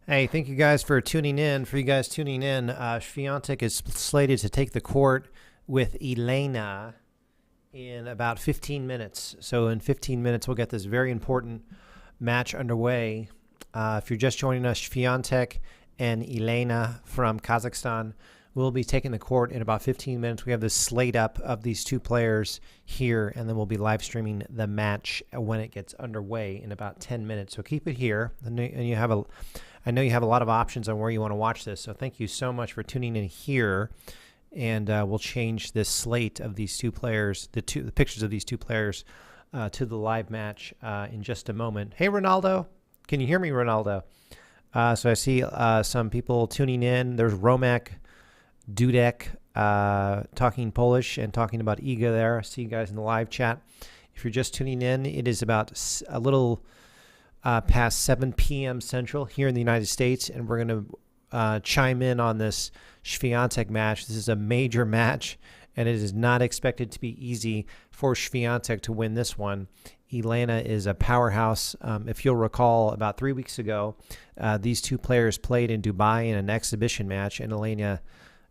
Hey, thank you guys for tuning in. For you guys tuning in, Świątek is slated to take the court with Elena in about 15 minutes. So in 15 minutes, we'll get this very important match underway. If you're just joining us, Świątek and Elena from Kazakhstan will be taking the court in about 15 minutes. We have this slate up of these two players here, and then we'll be live streaming the match when it gets underway in about 10 minutes. So keep it here, and you have a I know you have a lot of options on where you want to watch this, so thank you so much for tuning in here. And we'll change this slate of these two players, the pictures of these two players, to the live match in just a moment. Hey, Ronaldo, can you hear me, Ronaldo? So I see some people tuning in. There's Romek Dudek talking Polish and talking about Iga there. I see you guys in the live chat. If you're just tuning in, it is about a little past 7 p.m. Central here in the United States, and we're going to chime in on this Świątek match. This is a major match, and it is not expected to be easy for Świątek to win this one. Elena is a powerhouse. If you'll recall, about 3 weeks ago, these two players played in Dubai in an exhibition match, and Elena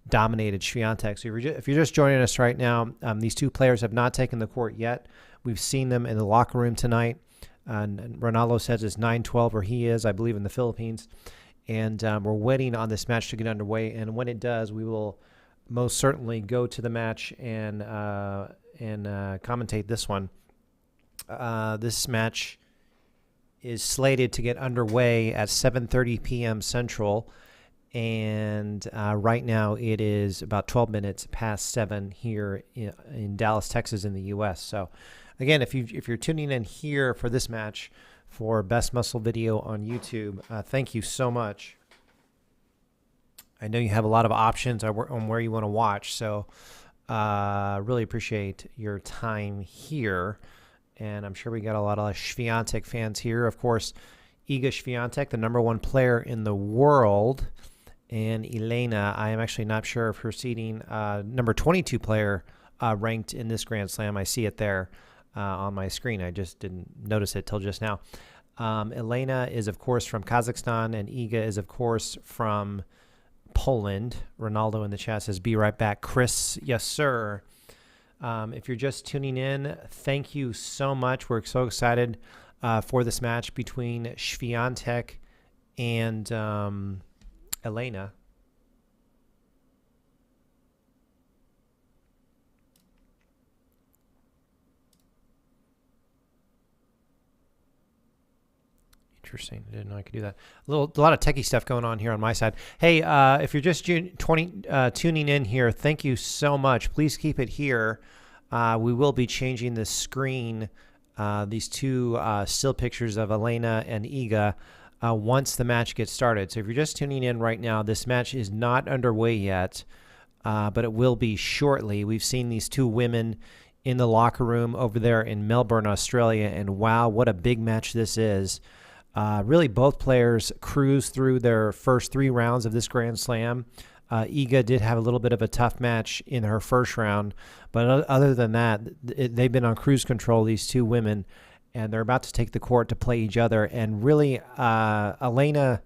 dominated Świątek. So if you're just joining us right now, these two players have not taken the court yet. We've seen them in the locker room tonight. And Ronaldo says it's 9:12 where he is, I believe, in the Philippines. And we're waiting on this match to get underway. And when it does, we will most certainly go to the match and commentate this one. This match is slated to get underway at 7:30 p.m. Central. And right now it is about 12 minutes past 7 here in Dallas, Texas, in the U.S. So again, if you're tuning in here for this match for Best Muscle Video on YouTube, thank you so much. I know you have a lot of options on where you want to watch, so really appreciate your time here. And I'm sure we got a lot of Świątek fans here. Of course, Iga Świątek, the #1 player in the world, and Elena, I am actually not sure if her seeding, number 22 player ranked in this Grand Slam. I see it there on my screen. I just didn't notice it till just now. Elena is, of course, from Kazakhstan, and Iga is, of course, from Poland. Ronaldo in the chat says, "Be right back." Chris, yes, sir. If you're just tuning in, thank you so much. We're so excited for this match between Świątek and Elena. Interesting. I didn't know I could do that. A lot of techie stuff going on here on my side. Hey, if you're just tuning in here, thank you so much. Please keep it here. We will be changing the screen, these two still pictures of Elena and Iga, once the match gets started. So if you're just tuning in right now, this match is not underway yet, but it will be shortly. We've seen these two women in the locker room over there in Melbourne, Australia, and wow, what a big match this is. Really, both players cruised through their first 3 rounds of this Grand Slam. Iga did have a little bit of a tough match in her first round, but other than that, they've been on cruise control, these two women, and they're about to take the court to play each other. And really, Elena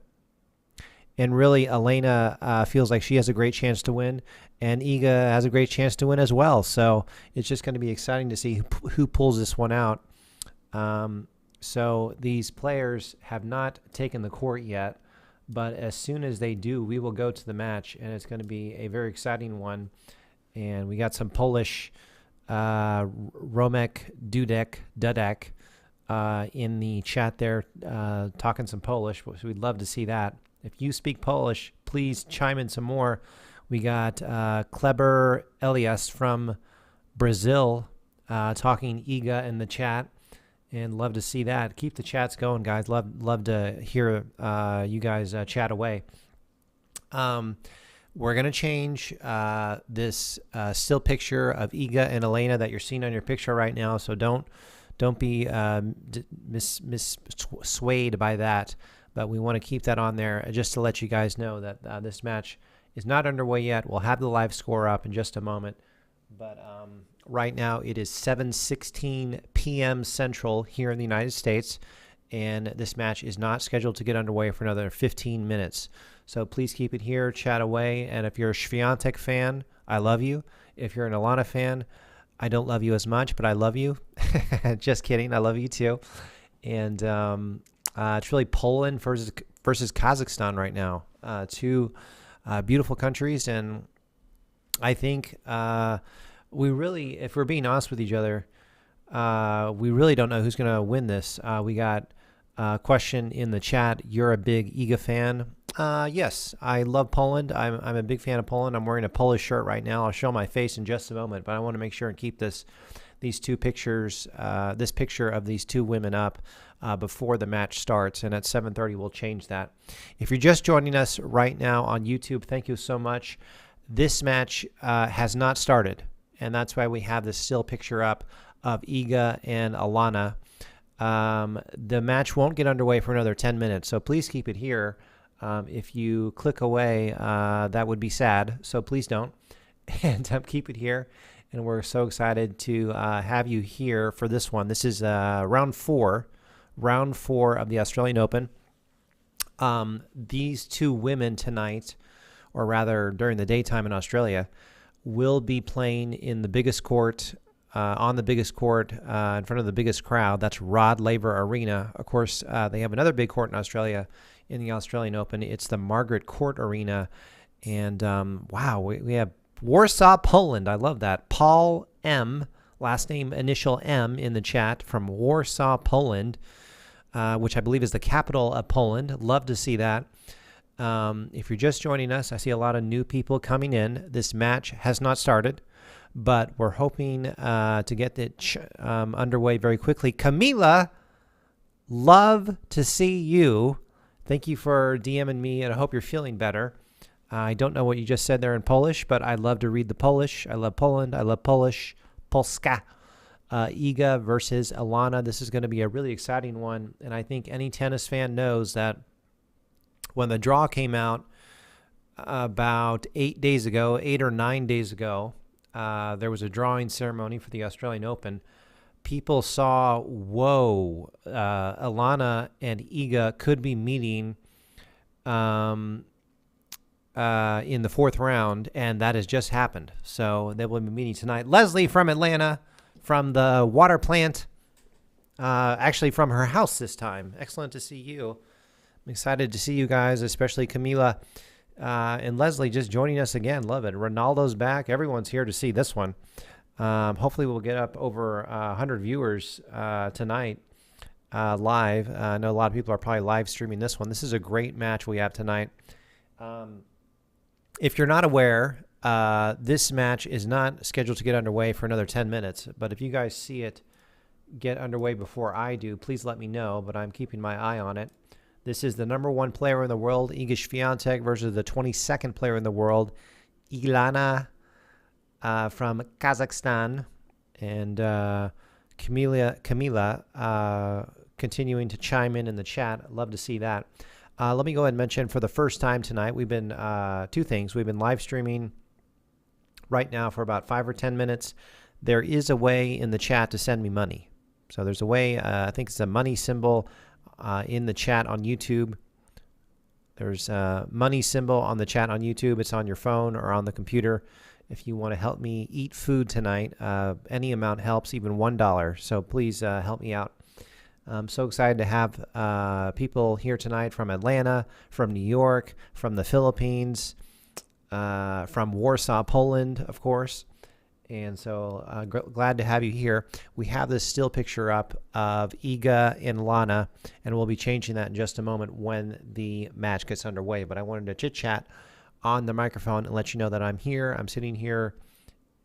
feels like she has a great chance to win, and Iga has a great chance to win as well. So it's just going to be exciting to see who pulls this one out. So these players have not taken the court yet, but as soon as they do, we will go to the match, and it's going to be a very exciting one. And we got some Polish Romek Dudek in the chat there, talking some Polish. So we'd love to see that. If you speak Polish, please chime in some more. We got Kleber Elias from Brazil talking Iga in the chat, and love to see that. Keep the chats going, guys. Love to hear you guys chat away. We're going to change this still picture of Iga and Elena that you're seeing on your picture right now, so don't be swayed by that. But we want to keep that on there just to let you guys know that this match is not underway yet. We'll have the live score up in just a moment. But right now it is 7:16 p.m. Central here in the United States. and this match is not scheduled to get underway for another 15 minutes. So please keep it here, chat away, and if you're a Świątek fan, I love you. If you're an Elena fan, I don't love you as much, but I love you. Just kidding, I love you too. And it's really Poland versus Kazakhstan right now. Two beautiful countries, and I think we really, if we're being honest with each other, we really don't know who's going to win this. We got a question in the chat. You're a big Iga fan. Yes, I love Poland. I'm a big fan of Poland. I'm wearing a Polish shirt right now. I'll show my face in just a moment, but I want to make sure and keep these two pictures, this picture of these two women up before the match starts, and at 7:30 we'll change that. If you're just joining us right now on YouTube, thank you so much. This match has not started, and that's why we have this still picture up of Iga and Elena. The match won't get underway for another 10 minutes, so please keep it here. If you click away, that would be sad, so please don't. And keep it here. And we're so excited to have you here for this one. This is round four of the Australian Open. These two women tonight, or rather during the daytime in Australia, will be playing in the biggest court, on the biggest court, in front of the biggest crowd. That's Rod Laver Arena. Of course, they have another big court in Australia in the Australian Open. It's the Margaret Court Arena. And wow, we have Warsaw, Poland. I love that. Paul M., last name initial M in the chat, from Warsaw, Poland, which I believe is the capital of Poland. Love to see that. If you're just joining us, I see a lot of new people coming in. This match has not started, but we're hoping to get it underway very quickly. Camila, love to see you. Thank you for DMing me, and I hope you're feeling better. I don't know what you just said there in Polish, but I love to read the Polish. I love Poland. I love Polish. Polska. Iga versus Elena. This is going to be a really exciting one, and I think any tennis fan knows that when the draw came out about 8 or 9 days ago, there was a drawing ceremony for the Australian Open. People saw, whoa, Elena and Iga could be meeting in the fourth round, and that has just happened. So they will be meeting tonight. Leslie from Atlanta, from the water plant, actually from her house this time. Excellent to see you. I'm excited to see you guys, especially Camila and Leslie just joining us again. Love it. Ronaldo's back. Everyone's here to see this one. Hopefully we'll get up over 100 viewers tonight live. I know a lot of people are probably live streaming this one. This is a great match we have tonight. If you're not aware, this match is not scheduled to get underway for another 10 minutes. But if you guys see it get underway before I do, please let me know. But I'm keeping my eye on it. This is the #1 player in the world, Iga Świątek, versus the 22nd player in the world, Elena from Kazakhstan, and Camila continuing to chime in the chat. Love to see that. Let me go ahead and mention for the first time tonight, we've been two things. We've been live streaming right now for about 5 or 10 minutes. There is a way in the chat to send me money. So there's a way, I think it's a money symbol in the chat on YouTube. There's a money symbol on the chat on YouTube. It's on your phone or on the computer. If you want to help me eat food tonight, any amount helps, even $1. So please help me out. I'm so excited to have people here tonight from Atlanta, from New York, from the Philippines, from Warsaw, Poland, of course. And so glad to have you here. We have this still picture up of Iga and Elena, and we'll be changing that in just a moment when the match gets underway. But I wanted to chit-chat on the microphone and let you know that I'm here. I'm sitting here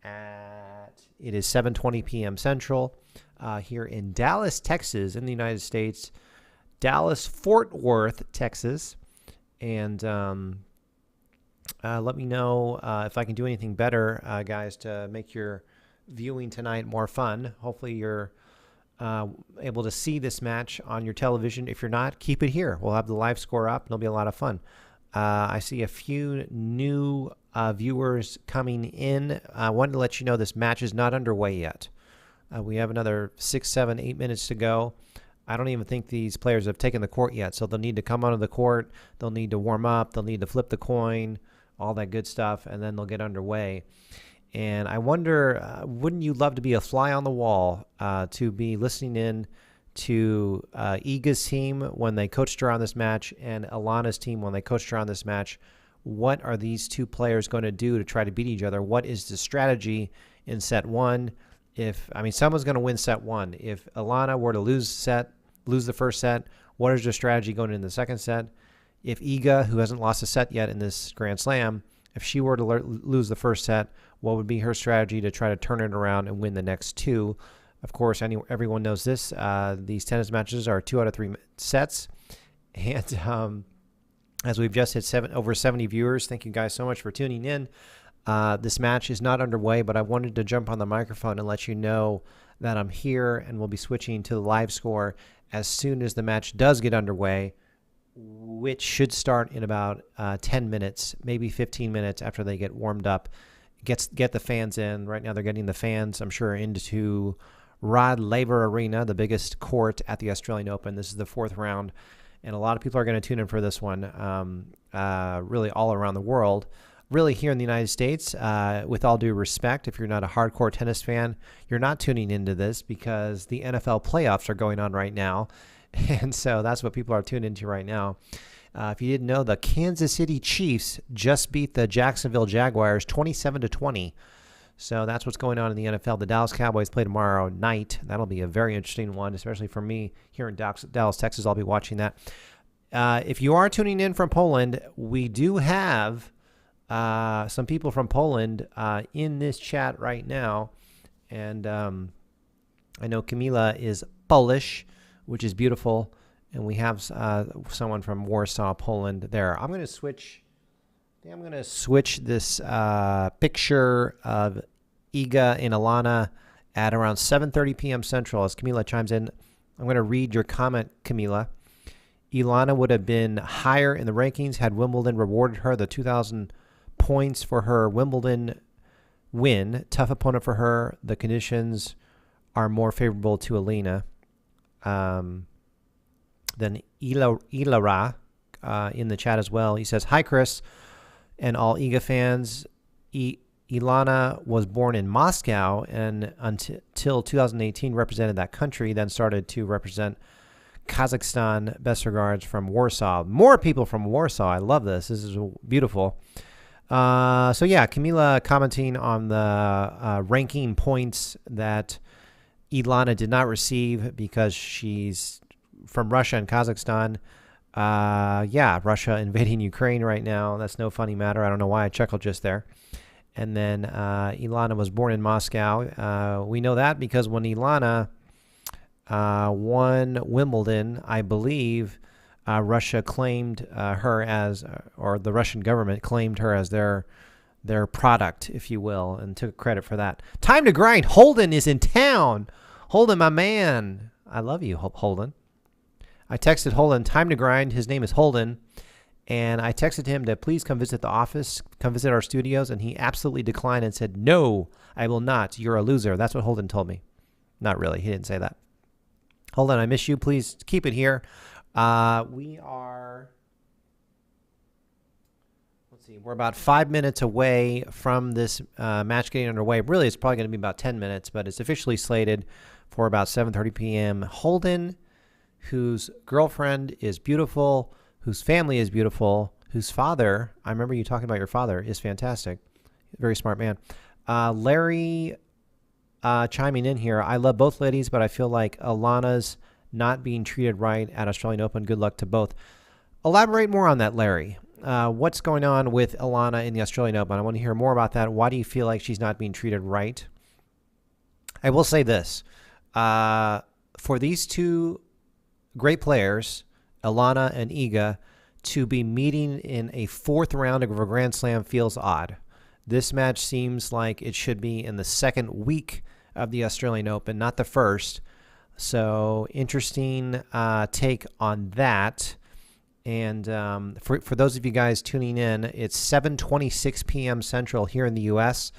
it is 7:20 p.m. Central here in Dallas, Texas, in the United States. Dallas, Fort Worth, Texas. And let me know if I can do anything better, guys, to make your viewing tonight more fun. Hopefully you're able to see this match on your television. If you're not, keep it here. We'll have the live score up, and it'll be a lot of fun. I see a few new viewers coming in. I wanted to let you know this match is not underway yet. We have another 6, 7, 8 minutes to go. I don't even think these players have taken the court yet. So they'll need to come onto the court. They'll need to warm up. They'll need to flip the coin, all that good stuff, and then they'll get underway. And I wonder, wouldn't you love to be a fly on the wall to be listening in to Iga's team when they coached her on this match and Alana's team when they coached her on this match? What are these two players going to do to try to beat each other? What is the strategy in set one? Someone's going to win set one. If Elena were to lose the first set, what is their strategy going into the second set? If Iga, who hasn't lost a set yet in this Grand Slam, if she were to lose the first set, what would be her strategy to try to turn it around and win the next two? Of course, everyone knows this. These tennis matches are 2 out of 3 sets. And as we've just hit over 70 viewers, thank you guys so much for tuning in. This match is not underway, but I wanted to jump on the microphone and let you know that I'm here, and we'll be switching to the live score as soon as the match does get underway, which should start in about 10 minutes, maybe 15 minutes after they get warmed up. Get the fans in. Right now they're getting the fans, I'm sure, into Rod Laver Arena, the biggest court at the Australian Open. This is the 4th round, and a lot of people are going to tune in for this one, really all around the world. Really here in the United States, with all due respect, if you're not a hardcore tennis fan, you're not tuning into this because the NFL playoffs are going on right now, and so that's what people are tuned into right now. If you didn't know, the Kansas City Chiefs just beat the Jacksonville Jaguars 27-20. So that's what's going on in the NFL. The Dallas Cowboys play tomorrow night. That'll be a very interesting one, especially for me here in Dallas, Texas. I'll be watching that. If you are tuning in from Poland, we do have some people from Poland in this chat right now. And I know Camila is Polish, which is beautiful. And we have someone from Warsaw, Poland there. I'm going to switch this picture of Iga and Elena at around 7:30 p.m. Central as Camila chimes in. I'm going to read your comment, Camila. Elena would have been higher in the rankings had Wimbledon rewarded her the 2,000 points for her Wimbledon win. Tough opponent for her. The conditions are more favorable to Elena. Then Ilara in the chat as well. He says, "Hi, Chris, and all Iga fans. Ilana was born in Moscow and until 2018 represented that country, then started to represent Kazakhstan. Best regards from Warsaw." More people from Warsaw. I love this. This is beautiful. So yeah, Camila commenting on the ranking points that Ilana did not receive because she's from Russia and Kazakhstan. Russia invading Ukraine right now. That's no funny matter. I don't know why I chuckled just there. And then Ilana was born in Moscow. We know that because when Ilana won Wimbledon, I believe Russia claimed her as, or the Russian government claimed her as their product, if you will, and took credit for that. Time to grind. Holden is in town. Holden, my man. I love you, Holden. I texted Holden, time to grind. His name is Holden. And I texted him to please come visit the office, come visit our studios. And he absolutely declined and said, "No, I will not. You're a loser." That's what Holden told me. Not really. He didn't say that. Holden, I miss you. Please keep it here. We're about 5 minutes away from this match getting underway. Really, it's probably going to be about 10 minutes, but it's officially slated for about 7:30 p.m. Holden, whose girlfriend is beautiful, whose family is beautiful, whose father, I remember you talking about your father, is fantastic. Very smart man. Larry chiming in here. I love both ladies, but I feel like Alana's not being treated right at Australian Open. Good luck to both. Elaborate more on that, Larry. What's going on with Elena in the Australian Open? I want to hear more about that. Why do you feel like she's not being treated right? I will say this. For these two great players, Elena and Iga, to be meeting in a 4th round of a Grand Slam feels odd. This match seems like it should be in the 2nd week of the Australian Open, not the 1st. So interesting take on that. And for those of you guys tuning in, it's 7:26 p.m. Central here in the U.S.,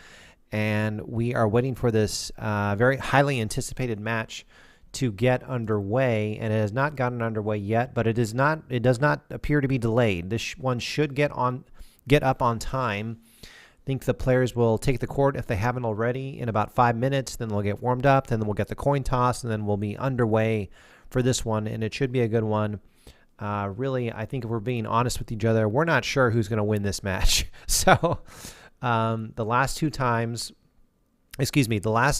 and we are waiting for this very highly anticipated match to get underway, and it has not gotten underway yet, but it does not appear to be delayed. This one should get up on time. I think the players will take the court if they haven't already in about 5 minutes. Then they'll get warmed up. Then we'll get the coin toss, and then we'll be underway for this one, and it should be a good one. Really, I think if we're being honest with each other, we're not sure who's going to win this match. So the last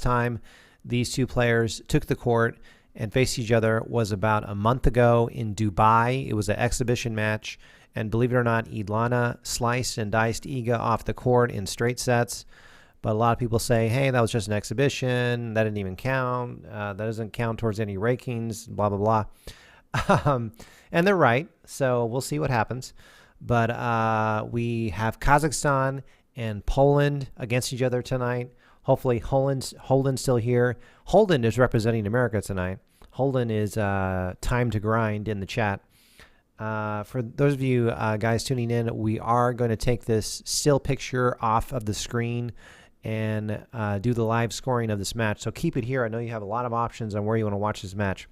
time these two players took the court and faced each other was about a month ago in Dubai. It was an exhibition match. And believe it or not, Elena sliced and diced Iga off the court in straight sets. But a lot of people say, hey, that was just an exhibition. That didn't even count. That doesn't count towards any rankings, blah, blah, blah. And they're right. So we'll see what happens. But we have Kazakhstan and Poland against each other tonight. Hopefully Holden's still here. Holden is representing America tonight. Holden is time to grind in the chat. For those of you guys tuning in, we are going to take this still picture off of the screen and do the live scoring of this match. So keep it here. I know you have a lot of options on where you want to watch this match.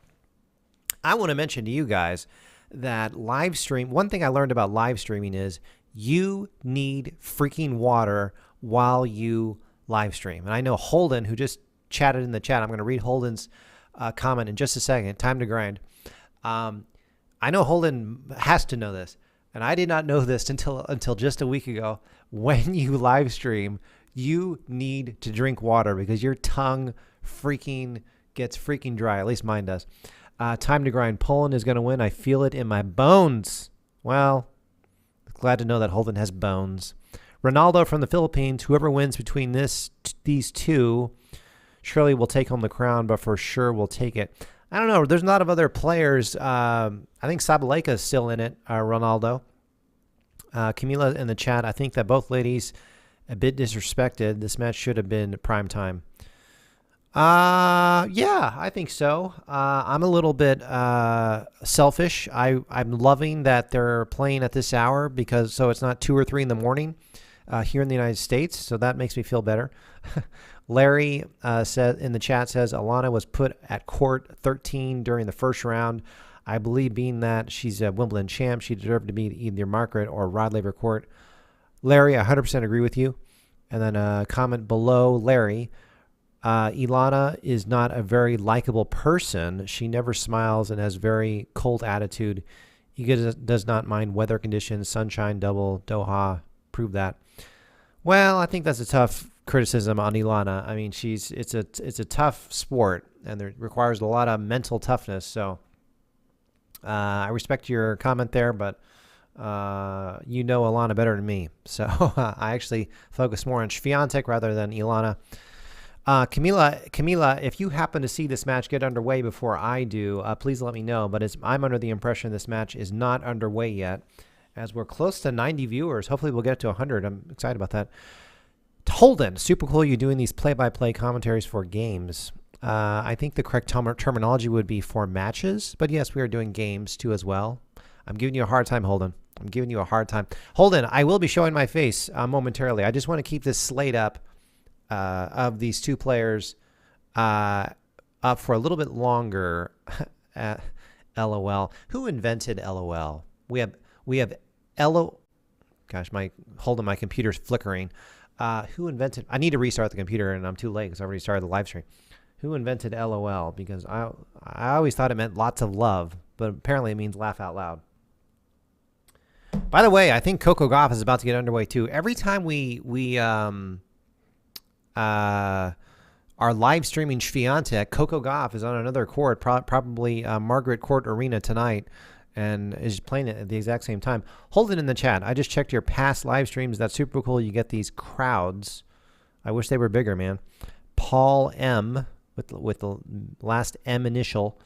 I want to mention to you guys that live stream, one thing I learned about live streaming is you need freaking water while you live stream. And I know Holden, who just chatted in the chat, I'm going to read Holden's comment in just a second. Time to grind. I know Holden has to know this, and I did not know this until just a week ago. When you live stream, you need to drink water because your tongue gets freaking dry. At least mine does. Time to grind. Poland is going to win. I feel it in my bones. Well, glad to know that Holden has bones. Ronaldo from the Philippines. Whoever wins between these two, surely will take home the crown, but for sure will take it. I don't know. There's a lot of other players. I think Sabalenka is still in it, Ronaldo. Camila in the chat. I think that both ladies a bit disrespected. This match should have been prime time. Yeah, I think so. I'm a little bit selfish. I'm loving that they're playing at this hour so it's not 2 or 3 in the morning here in the United States. So that makes me feel better. Larry said in the chat says Elena was put at court 13 during the first round. I believe being that she's a Wimbledon champ, she deserved to be either Margaret or Rod Laver court. Larry, I 100% agree with you. And then a comment below Larry. Elena is not a very likable person. She never smiles and has very cold attitude. Iga does not mind weather conditions, sunshine, double, Doha. Prove that. Well, I think that's a tough criticism on Elena. I mean, it's a tough sport, and it requires a lot of mental toughness. So I respect your comment there, but you know Elena better than me. So I actually focus more on Świątek rather than Elena. Camila, if you happen to see this match get underway before I do, please let me know. But I'm under the impression this match is not underway yet, as we're close to 90 viewers. Hopefully we'll get to 100. I'm excited about that. Holden, super cool you doing these play-by-play commentaries for games. I think the correct terminology would be for matches, but yes, we are doing games too as well. I'm giving you a hard time, Holden. I'm giving you a hard time. Holden, I will be showing my face momentarily. I just want to keep this slate up of these two players up for a little bit longer. LOL. Who invented LOL? We have LO. Gosh, my computer's flickering. Who invented? I need to restart the computer, and I'm too late because I already started the live stream. Who invented LOL? Because I always thought it meant lots of love, but apparently it means laugh out loud. By the way, I think Coco Gauff is about to get underway too. Every time we are live streaming Świątek, Coco Gauff is on another court, probably Margaret Court Arena tonight, and is playing it at the exact same time. Hold it in the chat. I just checked your past live streams. That's super cool. You get these crowds. I wish they were bigger, man. Paul M, with the last M initial.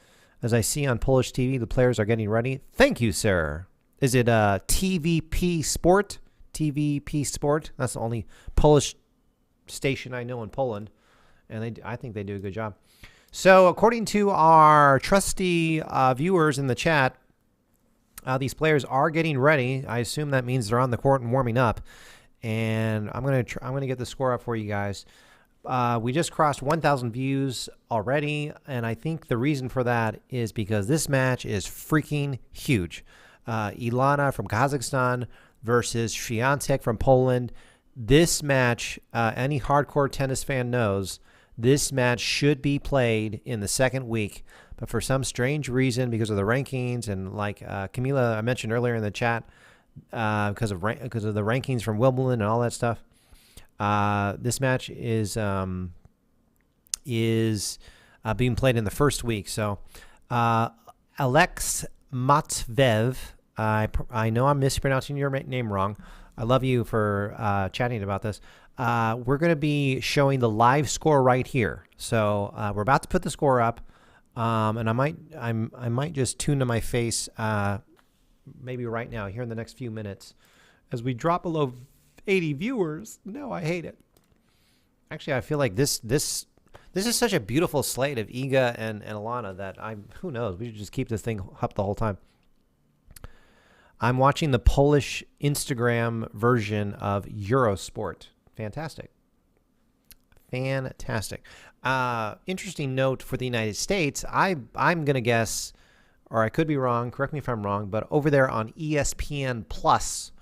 As I see on Polish TV, the players are getting ready. Thank you, sir. Is it TVP Sport? TVP Sport? That's the only Polish station I know in Poland, and I think they do a good job. So according to our trusty viewers in the chat, these players are getting ready. I assume that means they're on the court and warming up. And I'm gonna get the score up for you guys. We just crossed 1,000 views already, and I think the reason for that is because this match is freaking huge. Ilana from Kazakhstan versus Świątek from Poland. This match, any hardcore tennis fan knows, this match should be played in the second week. But for some strange reason, because of the rankings and like Camila, I mentioned earlier in the chat, because of the rankings from Wimbledon and all that stuff, this match is being played in the first week. So Alex Matveev, I know I'm mispronouncing your name wrong. I love you for chatting about this. We're going to be showing the live score right here. So we're about to put the score up, and I might just tune to my face maybe right now here in the next few minutes as we drop below 80 viewers. No, I hate it. Actually, I feel like this is such a beautiful slate of Iga and Elena that who knows, we should just keep this thing up the whole time. I'm watching the Polish Instagram version of Eurosport. Fantastic. Interesting note for the United States. I'm going to guess, or I could be wrong, correct me if I'm wrong, but over there on ESPN Plus,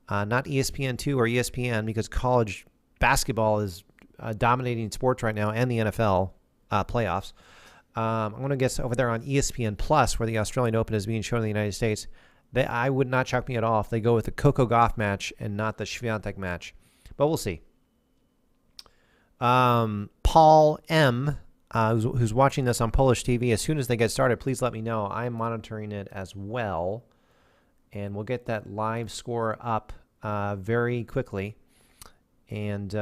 not ESPN2 or ESPN, because college basketball is dominating sports right now, and the NFL playoffs. I'm going to guess over there on ESPN Plus, where the Australian Open is being shown in the United States, I would not shock me at all if they go with the Coco Gauff match and not the Świątek match. But we'll see. Paul M., who's watching this on Polish TV, as soon as they get started, please let me know. I'm monitoring it as well. And we'll get that live score up very quickly. And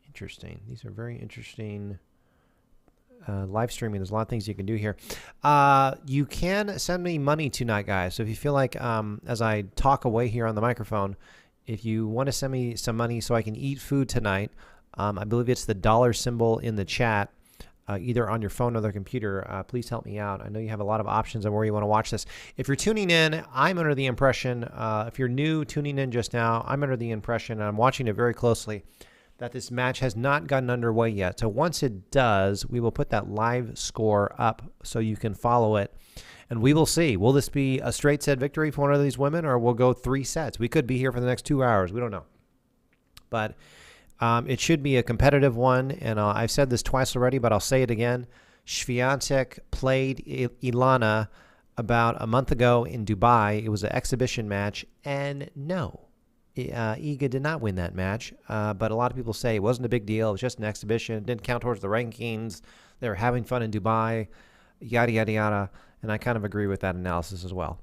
interesting. These are very interesting. Live streaming, there's a lot of things you can do here. You can send me money tonight, guys. So if you feel like, as I talk away here on the microphone, if you want to send me some money so I can eat food tonight, I believe it's the dollar symbol in the chat, either on your phone or the computer. Please help me out. I know you have a lot of options on where you want to watch this. If you're tuning in, I'm under the impression, if you're new tuning in just now, I'm under the impression, and I'm watching it very closely, that this match has not gotten underway yet. So once it does, we will put that live score up so you can follow it. And we will see. Will this be a straight set victory for one of these women, or we'll go 3 sets? We could be here for the next 2 hours. We don't know. But it should be a competitive one. And I've said this twice already, but I'll say it again. Świątek played Ilana about a month ago in Dubai. It was an exhibition match. And no, Iga did not win that match, but a lot of people say it wasn't a big deal. It was just an exhibition. It didn't count towards the rankings. They were having fun in Dubai, yada, yada, yada. And I kind of agree with that analysis as well.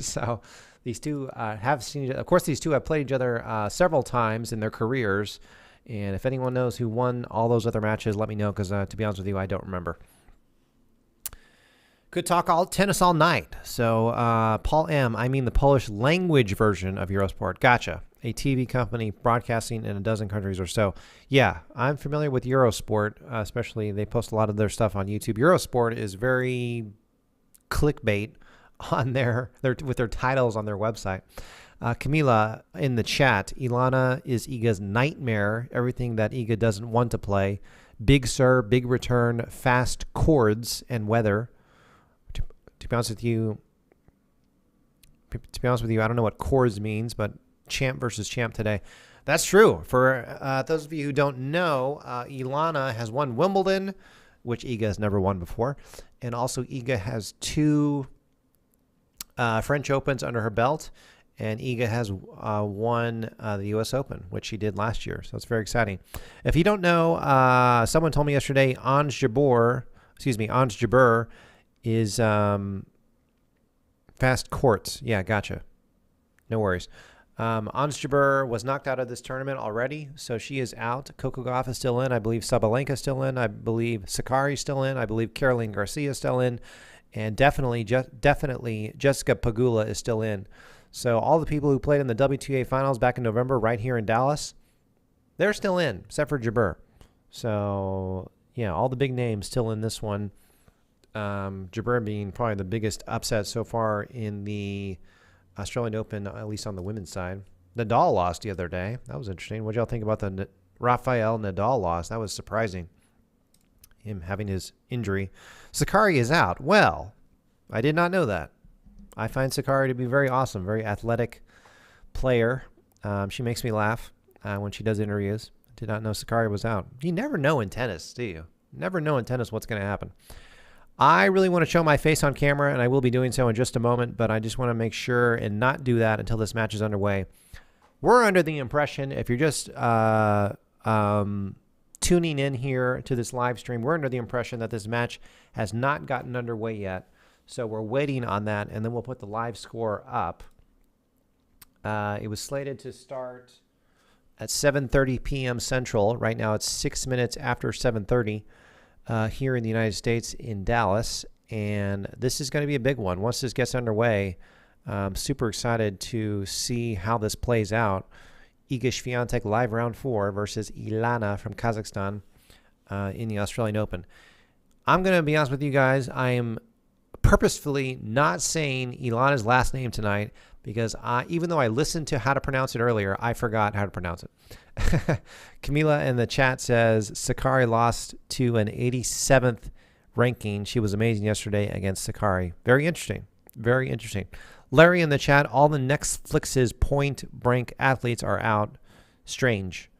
So these two have seen each other. Of course, these two have played each other several times in their careers. And if anyone knows who won all those other matches, let me know, because to be honest with you, I don't remember. Could talk tennis all night. So Paul M., I mean the Polish language version of Eurosport. Gotcha. A TV company broadcasting in a dozen countries or so. Yeah, I'm familiar with Eurosport, especially they post a lot of their stuff on YouTube. Eurosport is very clickbait on with their titles on their website. Camila in the chat, Ilana is Iga's nightmare, everything that Iga doesn't want to play. Big serve, big return, fast chords, and weather. To be honest with you, I don't know what chords means, but champ versus champ today. That's true. For those of you who don't know, Ilana has won Wimbledon, which Iga has never won before. And also Iga has 2 French Opens under her belt. And Iga has won the U.S. Open, which she did last year. So it's very exciting. If you don't know, someone told me yesterday, Ons Jabeur is fast courts. Yeah, gotcha. No worries. Ons Jabeur was knocked out of this tournament already, so she is out. Coco Gauff is still in. I believe Sabalenka is still in. I believe Sakari is still in. I believe Caroline Garcia is still in. And definitely Jessica Pegula is still in. So all the people who played in the WTA finals back in November right here in Dallas, they're still in, except for Jabeur. So, yeah, all the big names still in this one. Jabeur being probably the biggest upset so far in the Australian Open, at least on the women's side. Nadal lost the other day. That was interesting. What y'all think about the Rafael Nadal loss? That was surprising. Him having his injury. Sakkari is out. Well, I did not know that. I find Sakkari to be very awesome, very athletic player. She makes me laugh when she does interviews. I did not know Sakkari was out. You never know in tennis, do you? Never know in tennis what's going to happen. I really want to show my face on camera, and I will be doing so in just a moment, but I just want to make sure and not do that until this match is underway. We're under the impression, if you're just tuning in here to this live stream, we're under the impression that this match has not gotten underway yet. So we're waiting on that, and then we'll put the live score up. It was slated to start at 7:30 p.m. Central. Right now it's 6 minutes after 7:30 here in the United States in Dallas, and this is going to be a big one. Once this gets underway, I'm super excited to see how this plays out. Iga Świątek live round 4 versus Elena from Kazakhstan in the Australian Open. I'm going to be honest with you guys. I am purposefully not saying Elena's last name tonight because even though I listened to how to pronounce it earlier, I forgot how to pronounce it. Camila in the chat says Sakkari lost to an 87th ranking. She was amazing yesterday against Sakkari. Very interesting. Very interesting. Larry in the chat, all the Netflix's Point Break athletes are out. Strange.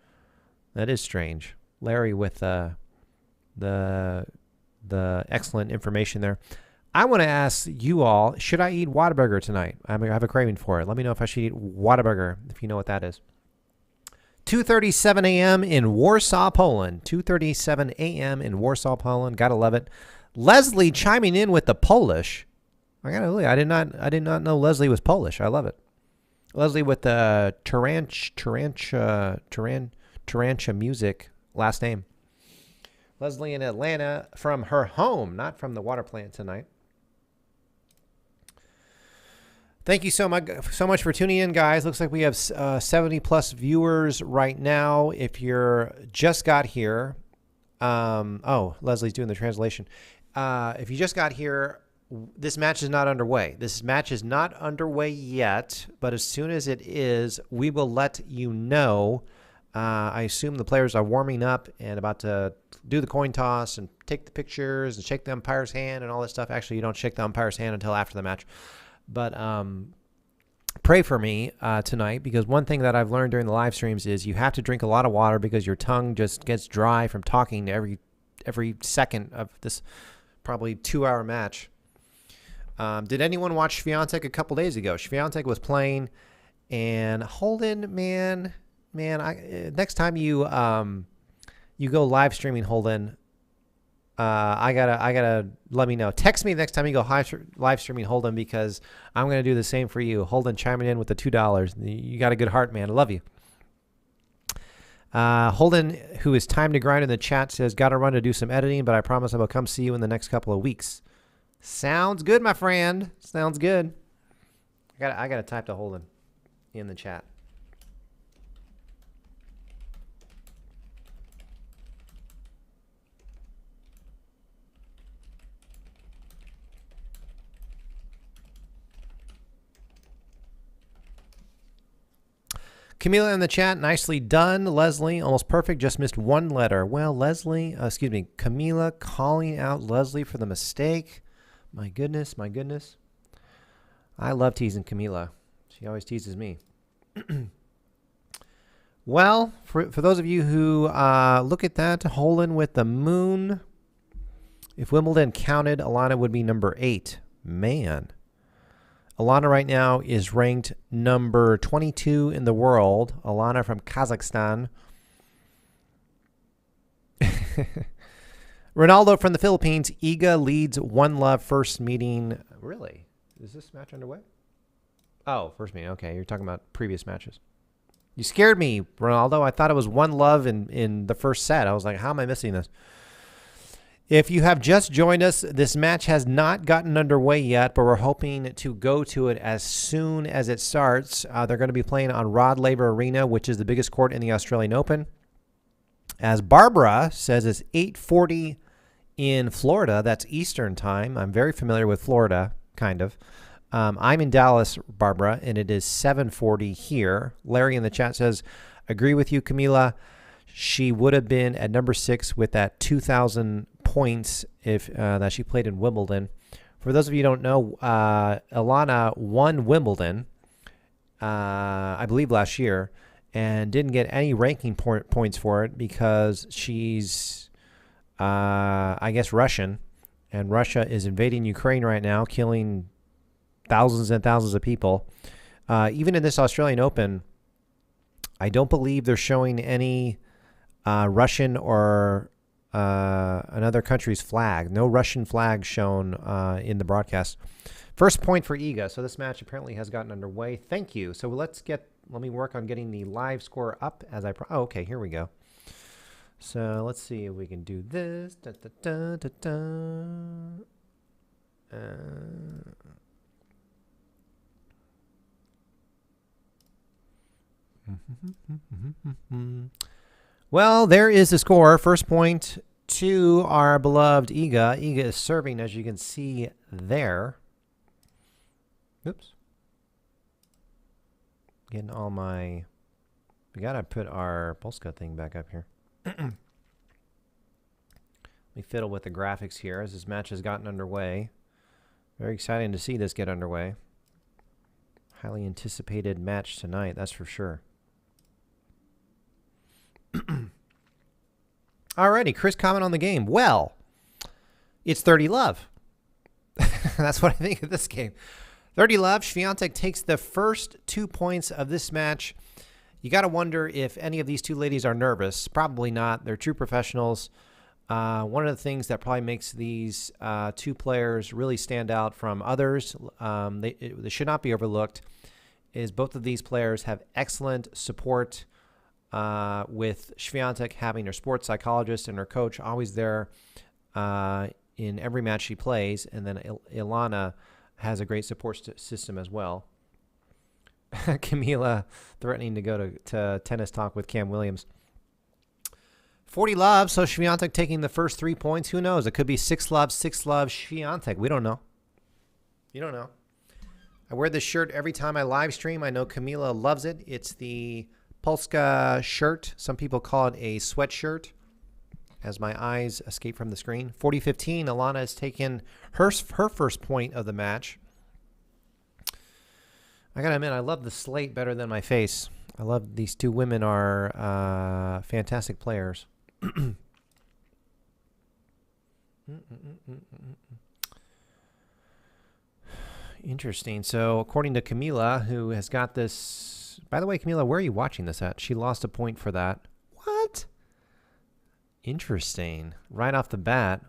That is strange. Larry with the excellent information there. I want to ask you all, should I eat Whataburger tonight? I have a craving for it. Let me know if I should eat Whataburger, if you know what that is. 2:37 a.m. in Warsaw, Poland. 2:37 a.m. in Warsaw, Poland. Gotta love it. Leslie chiming in with the Polish. I did not know Leslie was Polish. I love it. Leslie with the Tarancha music last name. Leslie in Atlanta from her home, not from the water plant tonight. Thank you so much for tuning in, guys. Looks like we have 70 plus viewers right now. If you're just got here, Leslie's doing the translation. If you just got here, this match is not underway. This match is not underway yet, but as soon as it is, we will let you know. I assume the players are warming up and about to do the coin toss and take the pictures and shake the umpire's hand and all that stuff. Actually, you don't shake the umpire's hand until after the match. But pray for me tonight, because one thing that I've learned during the live streams is you have to drink a lot of water because your tongue just gets dry from talking every second of this probably 2-hour match. Did anyone watch Świątek a couple days ago? Świątek was playing, and Holden, man, next time you go live streaming, Holden, I gotta let me know. Text me next time you go live streaming, Holden, because I'm gonna do the same for you. Holden chiming in with the $2. You got a good heart, man. I love you. Holden, who is time to grind in the chat, says, "Got to run to do some editing, but I promise I will come see you in the next couple of weeks." Sounds good, my friend. Sounds good. I gotta type to Holden in the chat. Camila in the chat, nicely done. Leslie, almost perfect, just missed one letter. Well, Camila calling out Leslie for the mistake. My goodness. I love teasing Camila. She always teases me. Well, for those of you who look at that, Holden with the moon. If Wimbledon counted, Alana would be number 8. Man. Alana right now is ranked number 22 in the world. Alana from Kazakhstan. Ronaldo from the Philippines. Iga leads 1-love first meeting. Really? Is this match underway? Oh, first meeting. Okay, you're talking about previous matches. You scared me, Ronaldo. I thought it was 1-love in the first set. I was like, how am I missing this? If you have just joined us, this match has not gotten underway yet, but we're hoping to go to it as soon as it starts. They're going to be playing on Rod Laver Arena, which is the biggest court in the Australian Open. As Barbara says, it's 8:40 in Florida. That's Eastern time. I'm very familiar with Florida, kind of. I'm in Dallas, Barbara, and it is 7:40 here. Larry in the chat says, agree with you, Camila. She would have been at number 6 with that 2,000 points if that she played in Wimbledon. For those of you who don't know, Elena won Wimbledon, I believe last year, and didn't get any ranking points for it because she's, I guess, Russian, and Russia is invading Ukraine right now, killing thousands and thousands of people. Even in this Australian Open, I don't believe they're showing any Russian or another country's flag. No Russian flag shown in the broadcast. First point for Iga. So this match apparently has gotten underway. Thank you. So let me work on getting the live score up as I. Oh, okay, here we go. So let's see if we can do this. Da, da, da, da, da. Well, there is the score. First point to our beloved Iga. Iga is serving, as you can see there. Oops. Getting all my... We got to put our Polska thing back up here. Let me fiddle with the graphics here as this match has gotten underway. Very exciting to see this get underway. Highly anticipated match tonight, that's for sure. Alrighty, Chris, comment on the game. Well, it's 30 love. That's what I think of this game. 30 love. Świątek takes the first 2 points of this match. You got to wonder if any of these two ladies are nervous. Probably not. They're true professionals. One of the things that probably makes these two players really stand out from others, they should not be overlooked, is both of these players have excellent support with Świątek having her sports psychologist and her coach always there in every match she plays, and then Elena has a great support system as well. Camila threatening to go to tennis talk with Cam Williams. 40 love, so Świątek taking the first 3 points. Who knows? It could be 6 love, Świątek. We don't know. You don't know. I wear this shirt every time I live stream. I know Camila loves it. It's the Polska shirt. Some people call it a sweatshirt. As my eyes escape from the screen. 40-15, Elena has taken her first point of the match. I gotta admit, I love the slate better than my face. I love these two women are fantastic players. Interesting. So according to Camila, who has got this... By the way, Camila, where are you watching this at? She lost a point for that. What? Interesting. Right off the bat,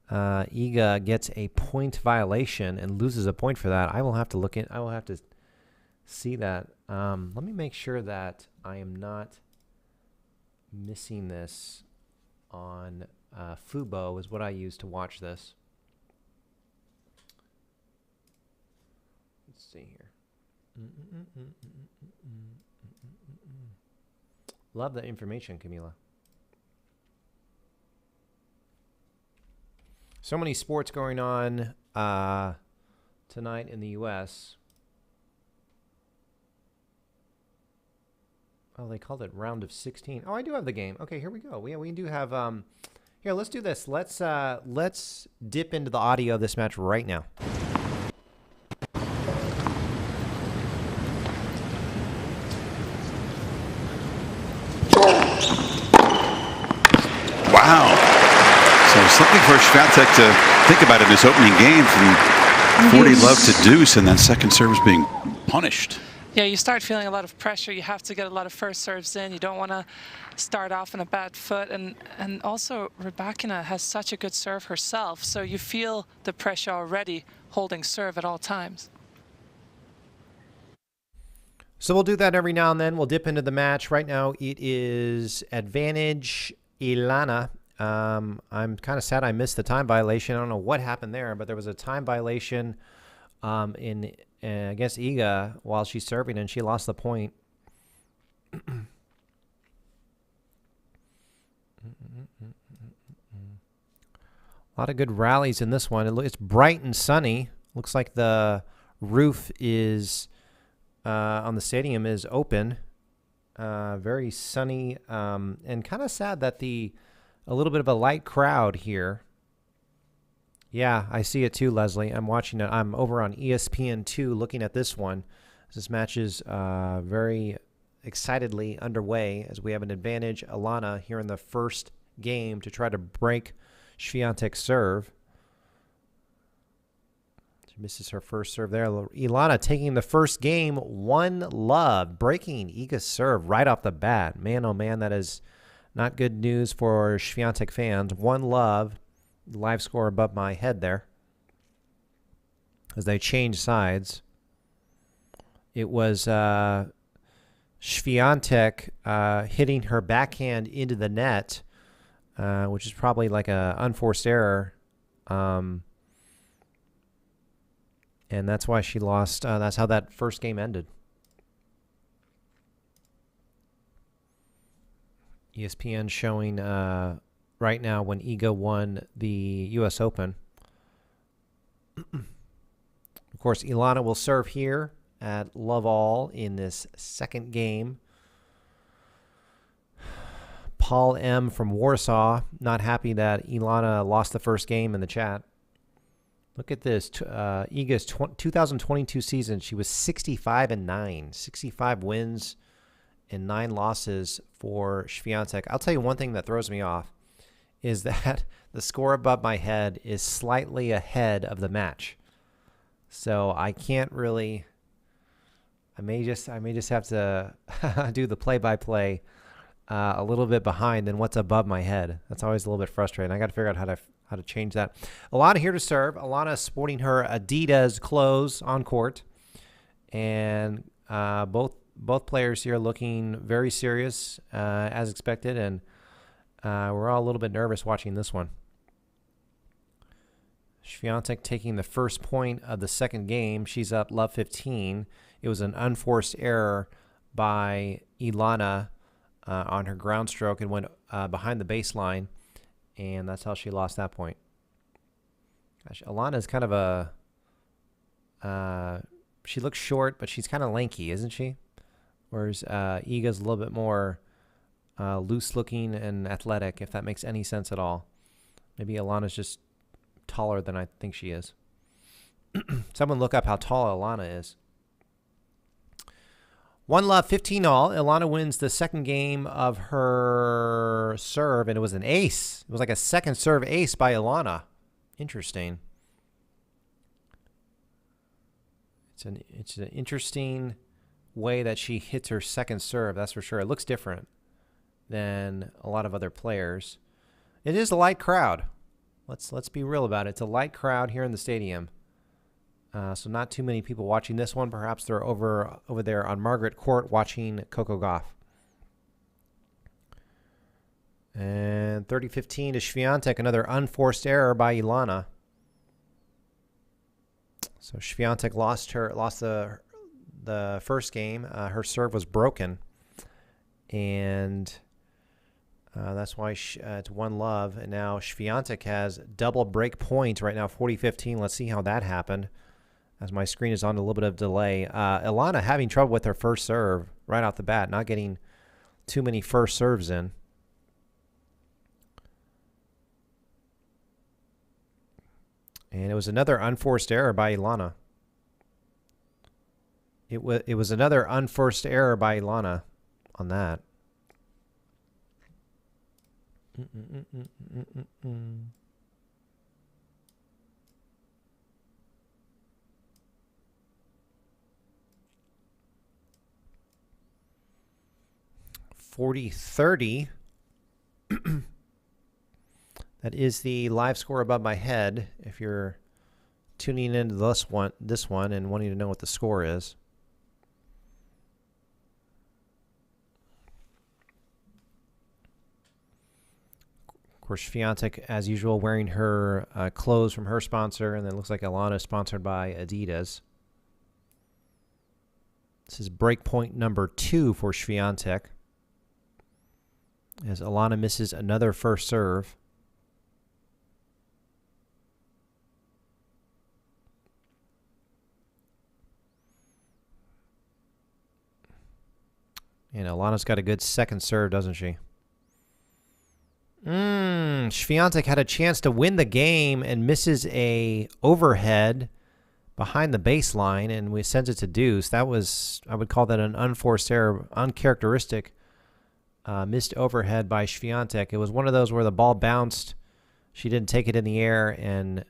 Iga gets a point violation and loses a point for that. I will have to look in. I will have to see that. Let me make sure that I am not missing this on Fubo is what I use to watch this. Let's see here. Love the information, Camila. So many sports going on tonight in the U.S. Oh, they called it round of 16. Oh, I do have the game. Okay, here we go. We do have. Here, let's do this. Let's dip into the audio of this match right now. Wow. So something for Świątek to think about in this opening game, from 40 love to deuce, and that second service being punished. Yeah, you start feeling a lot of pressure. You have to get a lot of first serves in. You don't want to start off on a bad foot. And also, Rybakina has such a good serve herself, so you feel the pressure already holding serve at all times. So we'll do that every now and then. We'll dip into the match. Right now, it is advantage Elena. I'm kind of sad I missed the time violation. I don't know what happened there, but there was a time violation against Iga while she's serving, and she lost the point. A lot of good rallies in this one. It's bright and sunny. Looks like the roof is on the stadium is open. Very sunny, and kind of sad that a little bit of a light crowd here. Yeah, I see it too, Leslie. I'm watching it. I'm over on ESPN2 looking at this one. This match is very excitedly underway as we have an advantage. Elena here in the first game to try to break Świątek's serve. She misses her first serve there. Elena taking the first game 1-love, breaking Iga's serve right off the bat. Man, oh man, that is not good news for Świątek fans. 1-love. Live score above my head there as they change sides. It was Świątek hitting her backhand into the net, which is probably like a unforced error, and that's why she lost. That's how that first game ended. ESPN showing right now when Iga won the U.S. Open. Of course, Elena will serve here at Love All in this second game. Paul M. from Warsaw, not happy that Elena lost the first game in the chat. Look at this. Iga's 2022 season, she was 65-9. 65 wins and 9 losses for Świątek. I'll tell you one thing that throws me off is that the score above my head is slightly ahead of the match. So I can't really, I may just have to do the play-by-play a little bit behind than what's above my head. That's always a little bit frustrating. I got to figure out how to change that. Elena here to serve. Elena sporting her Adidas clothes on court, and both players here looking very serious as expected, and we're all a little bit nervous watching this one. Świątek taking the first point of the second game. She's up love 15. It was an unforced error by Elena on her ground stroke and went behind the baseline, and that's how she lost that point. Gosh, Elena is kind of she looks short, but she's kind of lanky, isn't she? Whereas Iga's a little bit more loose-looking and athletic, if that makes any sense at all. Maybe Elena's just taller than I think she is. Someone look up how tall Elena is. 1-love, 15-all. Elena wins the second game of her serve, and it was an ace. It was like a second serve ace by Elena. Interesting. It's an interesting way that she hits her second serve, that's for sure. It looks different than a lot of other players. It is a light crowd. Let's be real about it. It's a light crowd here in the stadium. So not too many people watching this one. Perhaps they're over there on Margaret Court watching Coco Gauff. And 30-15 to Świątek, another unforced error by Elena. So Świątek lost the first game. Her serve was broken, and that's why it's 1-love. And now Świątek has double break points right now, 40-15. Let's see how that happened, as my screen is on a little bit of delay. Elena having trouble with her first serve right off the bat, not getting too many first serves in. And it was another unforced error by Elena. It was another unforced error by Elena on that. $40-30. That is the live score above my head. If you're tuning into this one and wanting to know what the score is. Of course, Świątek, as usual, wearing her clothes from her sponsor, and then it looks like Elena is sponsored by Adidas. This is break point number 2 for Świątek, as Elena misses another first serve. And Alana's got a good second serve, doesn't she? Świątek had a chance to win the game and misses a overhead behind the baseline, and we sends it to deuce. That was, I would call that an unforced error, uncharacteristic missed overhead by Świątek. It was one of those where the ball bounced. She didn't take it in the air and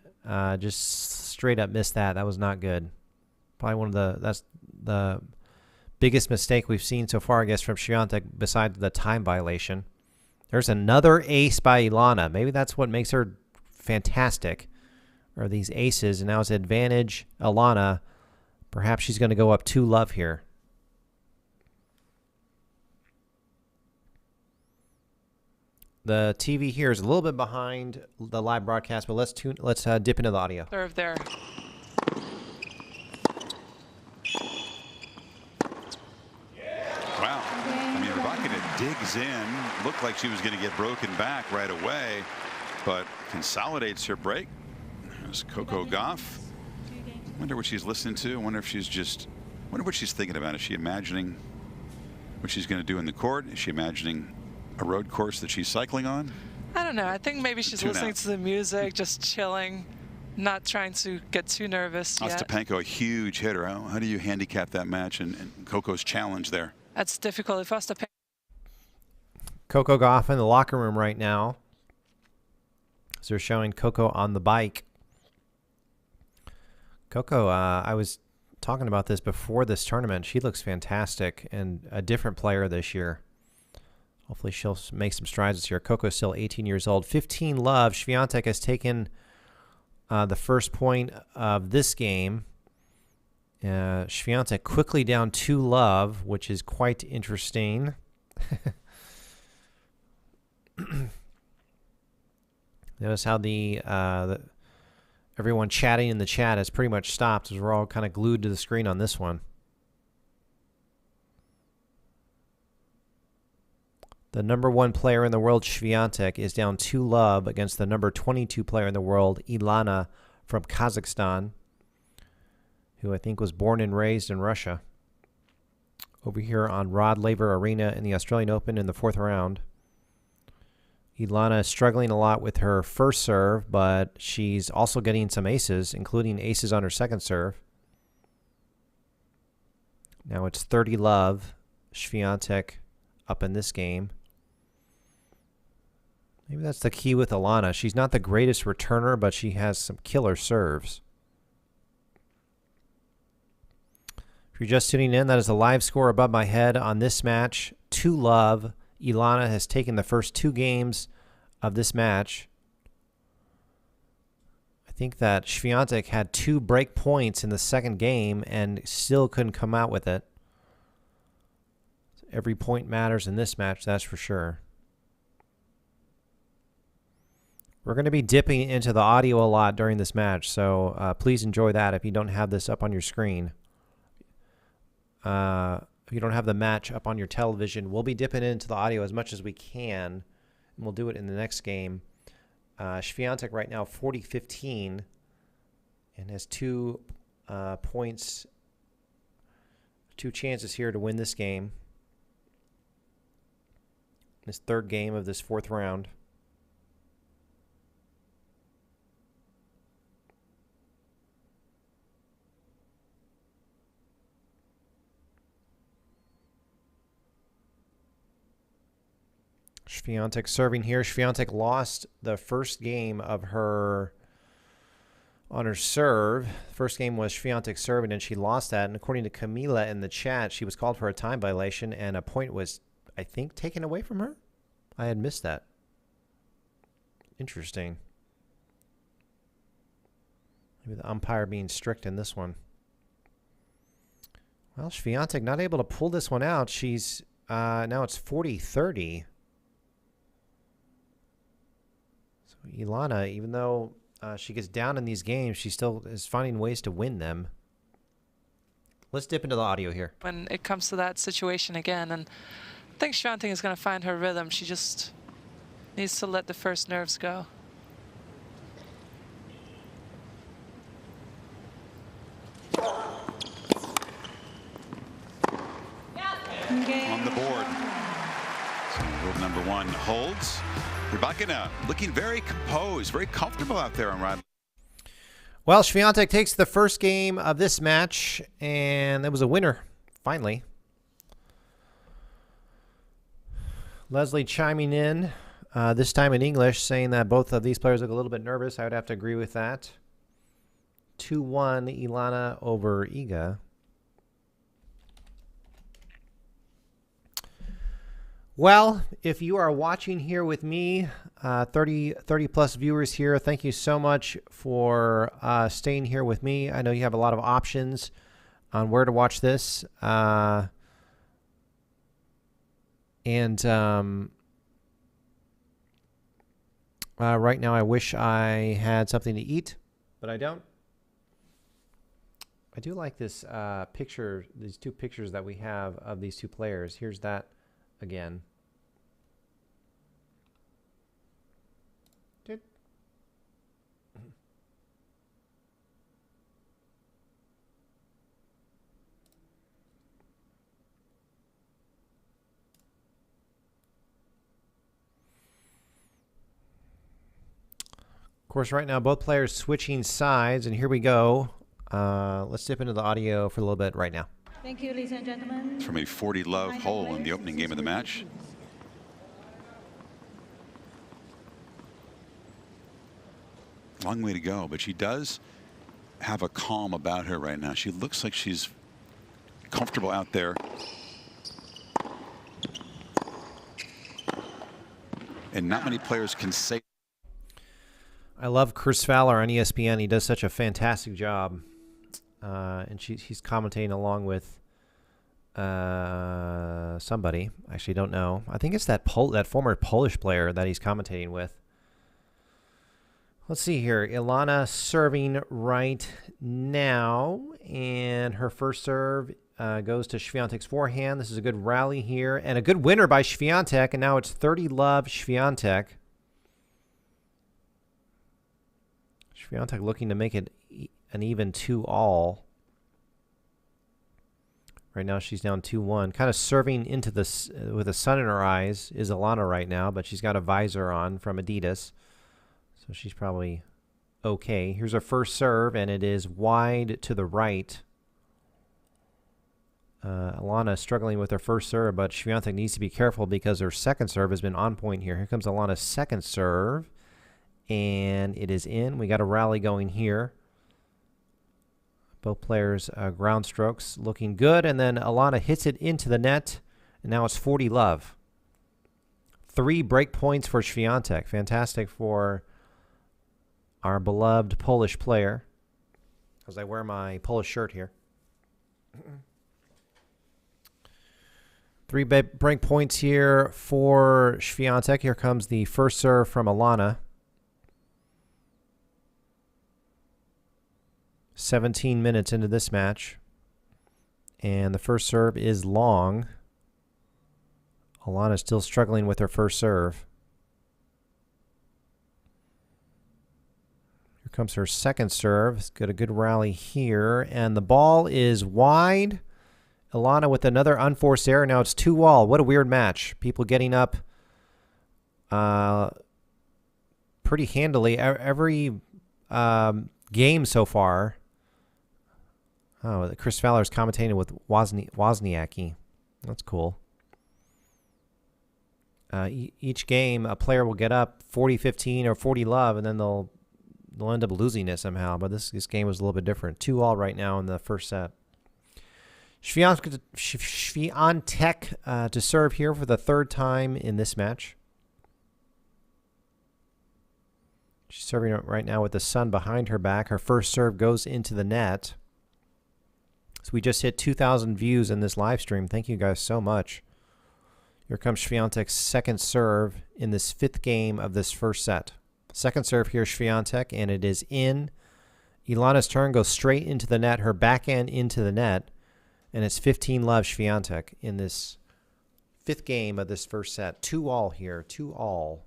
just straight up missed that. That was not good. Probably that's the biggest mistake we've seen so far, I guess, from Świątek besides the time violation. There's another ace by Elena. Maybe that's what makes her fantastic, or these aces. And now it's advantage Elena. Perhaps she's going to go up 2-love here. The TV here is a little bit behind the live broadcast, but let's dip into the audio. Serve there. Wow. I mean, Rybakina digs in. Looked like she was going to get broken back right away, but consolidates her break. There's Coco Gauff. Wonder what she's listening to. Wonder if she's just, wonder what she's thinking about. Is she imagining what she's going to do in the court? Is she imagining a road course that she's cycling on? I don't know. I think maybe she's listening to the music, just chilling, not trying to get too nervous yet. Ostapenko, a huge hitter. How do you handicap that match and Coco's challenge there? That's difficult. If Ostapenko. Coco Gauff in the locker room right now. So they're showing Coco on the bike. Coco, I was talking about this before this tournament. She looks fantastic and a different player this year. Hopefully she'll make some strides this year. Coco's still 18 years old. 15-love. Świątek has taken the first point of this game. Świątek quickly down 2-love, which is quite interesting. Notice how everyone chatting in the chat has pretty much stopped as we're all kind of glued to the screen on this one. The number 1 player in the world, Świątek, is down 2-love against the number 22 player in the world, Elena from Kazakhstan, who I think was born and raised in Russia. Over here on Rod Laver Arena in the Australian Open in the 4th round. Elena is struggling a lot with her first serve, but she's also getting some aces, including aces on her second serve. Now it's 30-love. Świątek up in this game. Maybe that's the key with Elena. She's not the greatest returner, but she has some killer serves. If you're just tuning in, that is the live score above my head on this match. 2-love. Elena has taken the first 2 games of this match. I think that Świątek had 2 break points in the second game and still couldn't come out with it. Every point matters in this match, that's for sure. We're going to be dipping into the audio a lot during this match, so please enjoy that if you don't have this up on your screen. If you don't have the match up on your television, we'll be dipping into the audio as much as we can, and we'll do it in the next game. Świątek right now 40-15 and has 2 points, 2 chances here to win this game. This 3rd game of this 4th round. Świątek serving here. Świątek lost the first game of her on her serve. First game was Świątek serving, and she lost that. And according to Camila in the chat, she was called for a time violation, and a point was, I think, taken away from her. I had missed that. Interesting. Maybe the umpire being strict in this one. Well, Świątek not able to pull this one out. She's now it's 40-30. So Elena, even though she gets down in these games, she still is finding ways to win them. Let's dip into the audio here. When it comes to that situation again, and I think Świątek is going to find her rhythm. She just needs to let the first nerves go. on the board. So world number 1 holds. Rybakina looking very composed, very comfortable out there on ride. Well, Świątek takes the first game of this match, and it was a winner, finally. Leslie chiming in, this time in English, saying that both of these players look a little bit nervous. I would have to agree with that. 2-1 Elena over Iga. Well, if you are watching here with me, 30 plus viewers here, thank you so much for staying here with me. I know you have a lot of options on where to watch this. Right now I wish I had something to eat, but I don't. I do like this picture, these 2 pictures that we have of these 2 players. Here's that again. Of course, right now both players switching sides, and here we go. Let's dip into the audio for a little bit right now. Thank you, ladies and gentlemen. From a 40-love hole in the opening game of the match. Long way to go, but she does have a calm about her right now. She looks like she's comfortable out there. And not many players can say. I love Chris Fowler on ESPN. He does such a fantastic job. And he's commentating along with somebody. I actually don't know. I think it's that former Polish player that he's commentating with. Let's see here. Ilana serving right now. And her first serve goes to Świątek's forehand. This is a good rally here. And a good winner by Świątek. And now it's 30-love Świątek. Świątek looking to make it an even 2-all. Right now she's down 2-1. Kind of serving into this with the sun in her eyes is Elena right now, but she's got a visor on from Adidas. So she's probably okay. Here's her first serve, and it is wide to the right. Elena struggling with her first serve, but Świątek needs to be careful because her second serve has been on point here. Here comes Elena's second serve. And it is in. We got a rally going here. Both players ground strokes looking good. And then Elena hits it into the net. And now it's 40-love. 3 break points for Świątek. Fantastic for our beloved Polish player. As I wear my Polish shirt here. 3 break points here for Świątek. Here comes the first serve from Elena. 17 minutes into this match. And the first serve is long. Elena still struggling with her first serve. Here comes her second serve. It's got a good rally here. And the ball is wide. Elena with another unforced error. Now it's 2-all. What a weird match. People getting up pretty handily. Every game so far. Oh, Chris Fowler's commentating with Wozniacki. That's cool. Each game, a player will get up 40-15 or 40-love, and then they'll end up losing it somehow. But this game was a little bit different. 2-all right now in the first set. Świątek to serve here for the 3rd time in this match. She's serving right now with the sun behind her back. Her first serve goes into the net. So we just hit 2,000 views in this live stream. Thank you guys so much. Here comes Świątek's second serve in this 5th game of this first set. Second serve here, Świątek, and it is in. Elena's turn goes straight into the net, her backhand into the net, and it's 15-love Świątek in this 5th game of this first set. 2-all here, 2-all.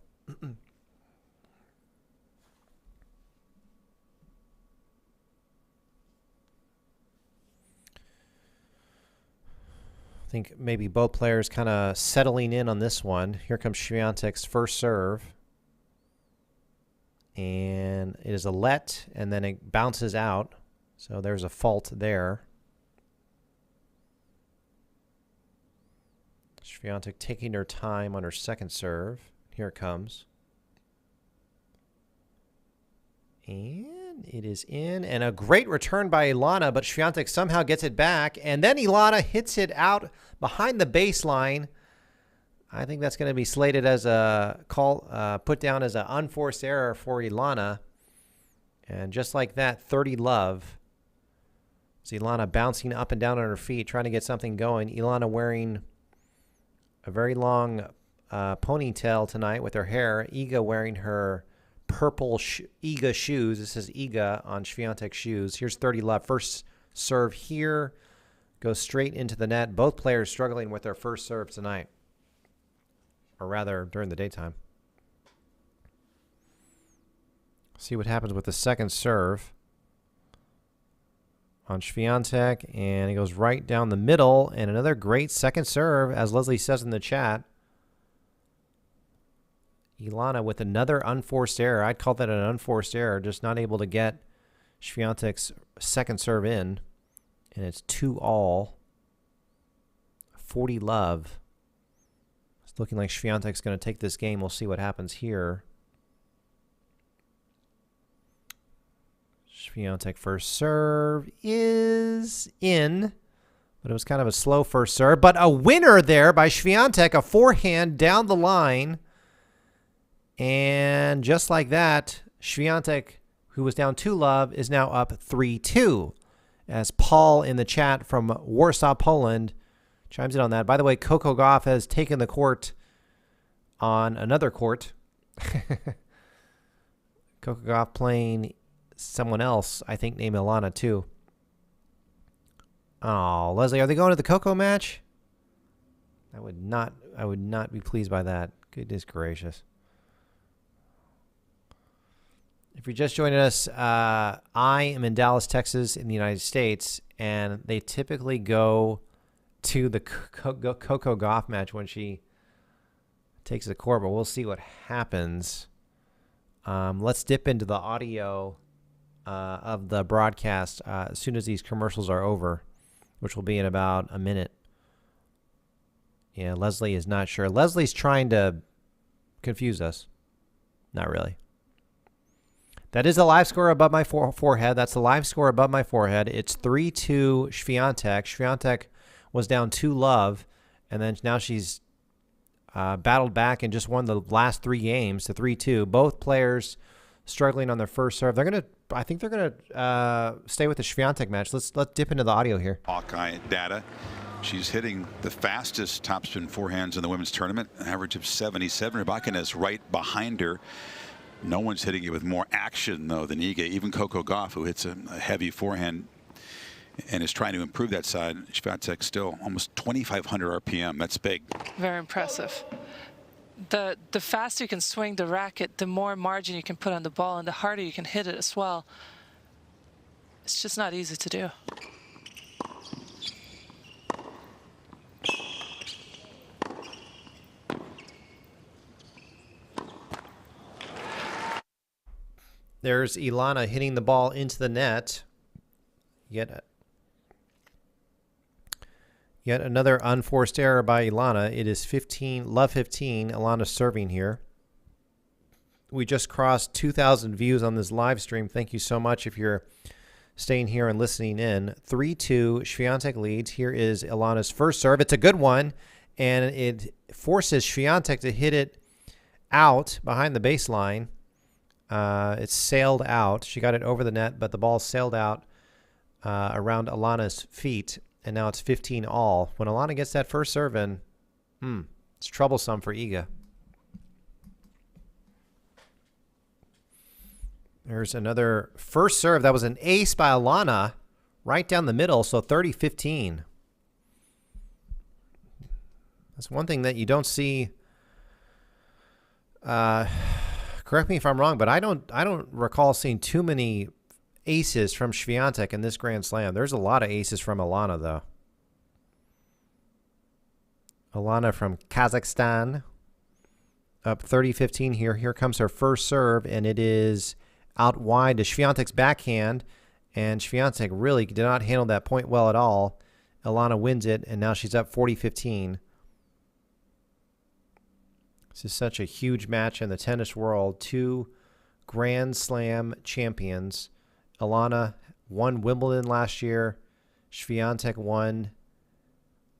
I think maybe both players kind of settling in on this one. Here comes Świątek's first serve. And it is a let, and then it bounces out. So there's a fault there. Świątek taking her time on her second serve. Here it comes. And it is in. And a great return by Ilana, but Świątek somehow gets it back. And then Ilana hits it out behind the baseline. I think that's going to be slated as a call, put down as an unforced error for Ilana. And just like that, 30 love. It's Ilana bouncing up and down on her feet, trying to get something going. Ilana wearing a very long ponytail tonight with her hair. Iga wearing her purple Iga shoes. This is Iga on Świątek shoes. Here's 30 love. First serve here. Goes straight into the net. Both players struggling with their first serve tonight. Or rather, during the daytime. See what happens with the second serve on Świątek, and it goes right down the middle, and another great second serve, as Leslie says in the chat. Ilana with another unforced error. I'd call that an unforced error, just not able to get Świątek's second serve in, and it's 2-all. 40 love. It's looking like Świątek's going to take this game. We'll see what happens here. Świątek first serve is in, but it was kind of a slow first serve. But a winner there by Świątek, a forehand down the line. And just like that, Świątek, who was down 2 love, is now up 3-2. As Paul in the chat from Warsaw, Poland, chimes in on that. By the way, Coco Gauff has taken the court on another court. Coco Gauff playing someone else, I think, named Elena too. Oh, Leslie, are they going to the Coco match? I would not be pleased by that. Goodness gracious. If you're just joining us, I am in Dallas, Texas, in the United States, and they typically go to the Coco Gauff match when she takes the court, but we'll see what happens. Let's dip into the audio of the broadcast as soon as these commercials are over, which will be in about a minute. Yeah, Leslie is not sure. Leslie's trying to confuse us. Not really. That is the live score above my forehead. That's the live score above my forehead. It's 3-2 Świątek. Świątek was down 2 love, and then now she's battled back and just won the last 3 games to 3-2. Both players struggling on their first serve. I think they're gonna stay with the Świątek match. Let's dip into the audio here. Hawkeye data. She's hitting the fastest topspin forehands in the women's tournament, an average of 77. Rybakina is right behind her. No one's hitting it with more action, though, than Iga. Even Coco Gauff, who hits a heavy forehand and is trying to improve that side. Świątek still almost 2,500 RPM. That's big. Very impressive. The faster you can swing the racket, the more margin you can put on the ball, and the harder you can hit it as well. It's just not easy to do. There's Ilana hitting the ball into the net. Yet another unforced error by Ilana. It is 15, 15. Ilana serving here. We just crossed 2,000 views on this live stream. Thank you so much if you're staying here and listening in. 3-2, Świątek leads. Here is Ilana's first serve. It's a good one, and it forces Świątek to hit it out behind the baseline. It's sailed out. She got it over the net, but the ball sailed out around Ilana's feet, and now it's 15-all. When Ilana gets that first serve in, it's troublesome for Iga. There's another first serve. That was an ace by Ilana right down the middle, so 30-15. That's one thing that you don't see. Correct me if I'm wrong, but I don't recall seeing too many aces from Świątek in this Grand Slam. There's a lot of aces from Ilana, though. Elena from Kazakhstan up 30-15 here. Here comes her first serve, and it is out wide to Świątek's backhand. And Świątek really did not handle that point well at all. Elena wins it, and now she's up 40-15. This is such a huge match in the tennis world. Two Grand Slam champions. Elena won Wimbledon last year. Świątek won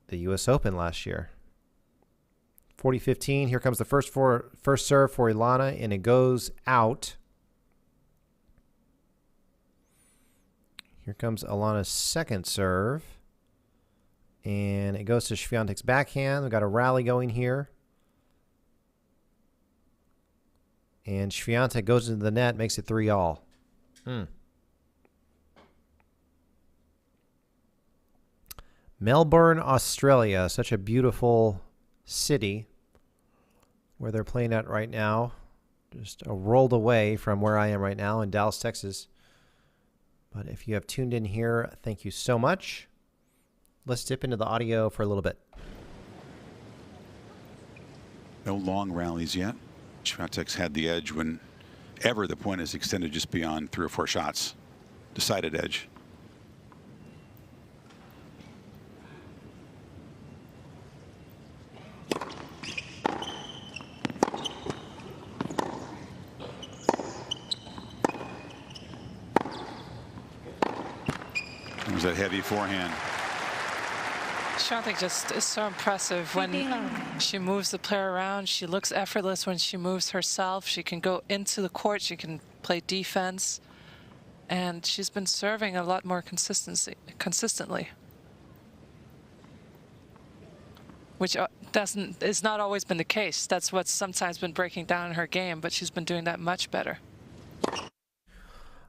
the U.S. Open last year. 40-15. Here comes the first serve for Elena, and it goes out. Here comes Elena's second serve. And it goes to Świątek's backhand. We've got a rally going here. And Świątek goes into the net, makes it 3-all. Melbourne, Australia. Such a beautiful city where they're playing at right now. Just a world away from where I am right now in Dallas, Texas. But if you have tuned in here, thank you so much. Let's dip into the audio for a little bit. No long rallies yet. Świątek's had the edge whenever the point is extended just beyond 3 or 4 shots. Decided edge. There's that heavy forehand. Świątek just is so impressive when she moves the player around. She looks effortless when she moves herself. She can go into the court. She can play defense. And she's been serving a lot more consistently. Which is not always been the case. That's what's sometimes been breaking down in her game, but she's been doing that much better.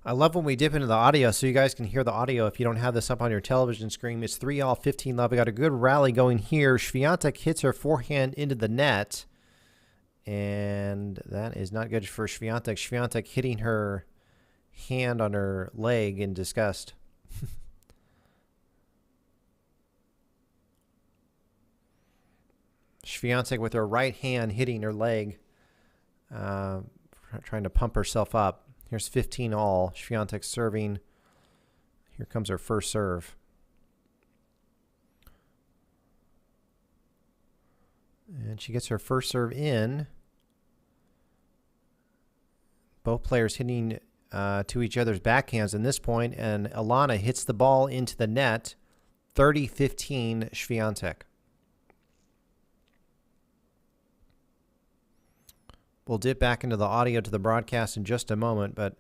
I love when we dip into the audio so you guys can hear the audio if you don't have this up on your television screen. It's 3-all, 15-love. We got a good rally going here. Świątek hits her forehand into the net. And that is not good for Świątek. Świątek hitting her hand on her leg in disgust. Świątek with her right hand hitting her leg. Trying to pump herself up. Here's 15-all. Świątek serving. Here comes her first serve. And she gets her first serve in. Both players hitting to each other's backhands in this point, and Elena hits the ball into the net. 30-15 Świątek. We'll dip back into the audio to the broadcast in just a moment, but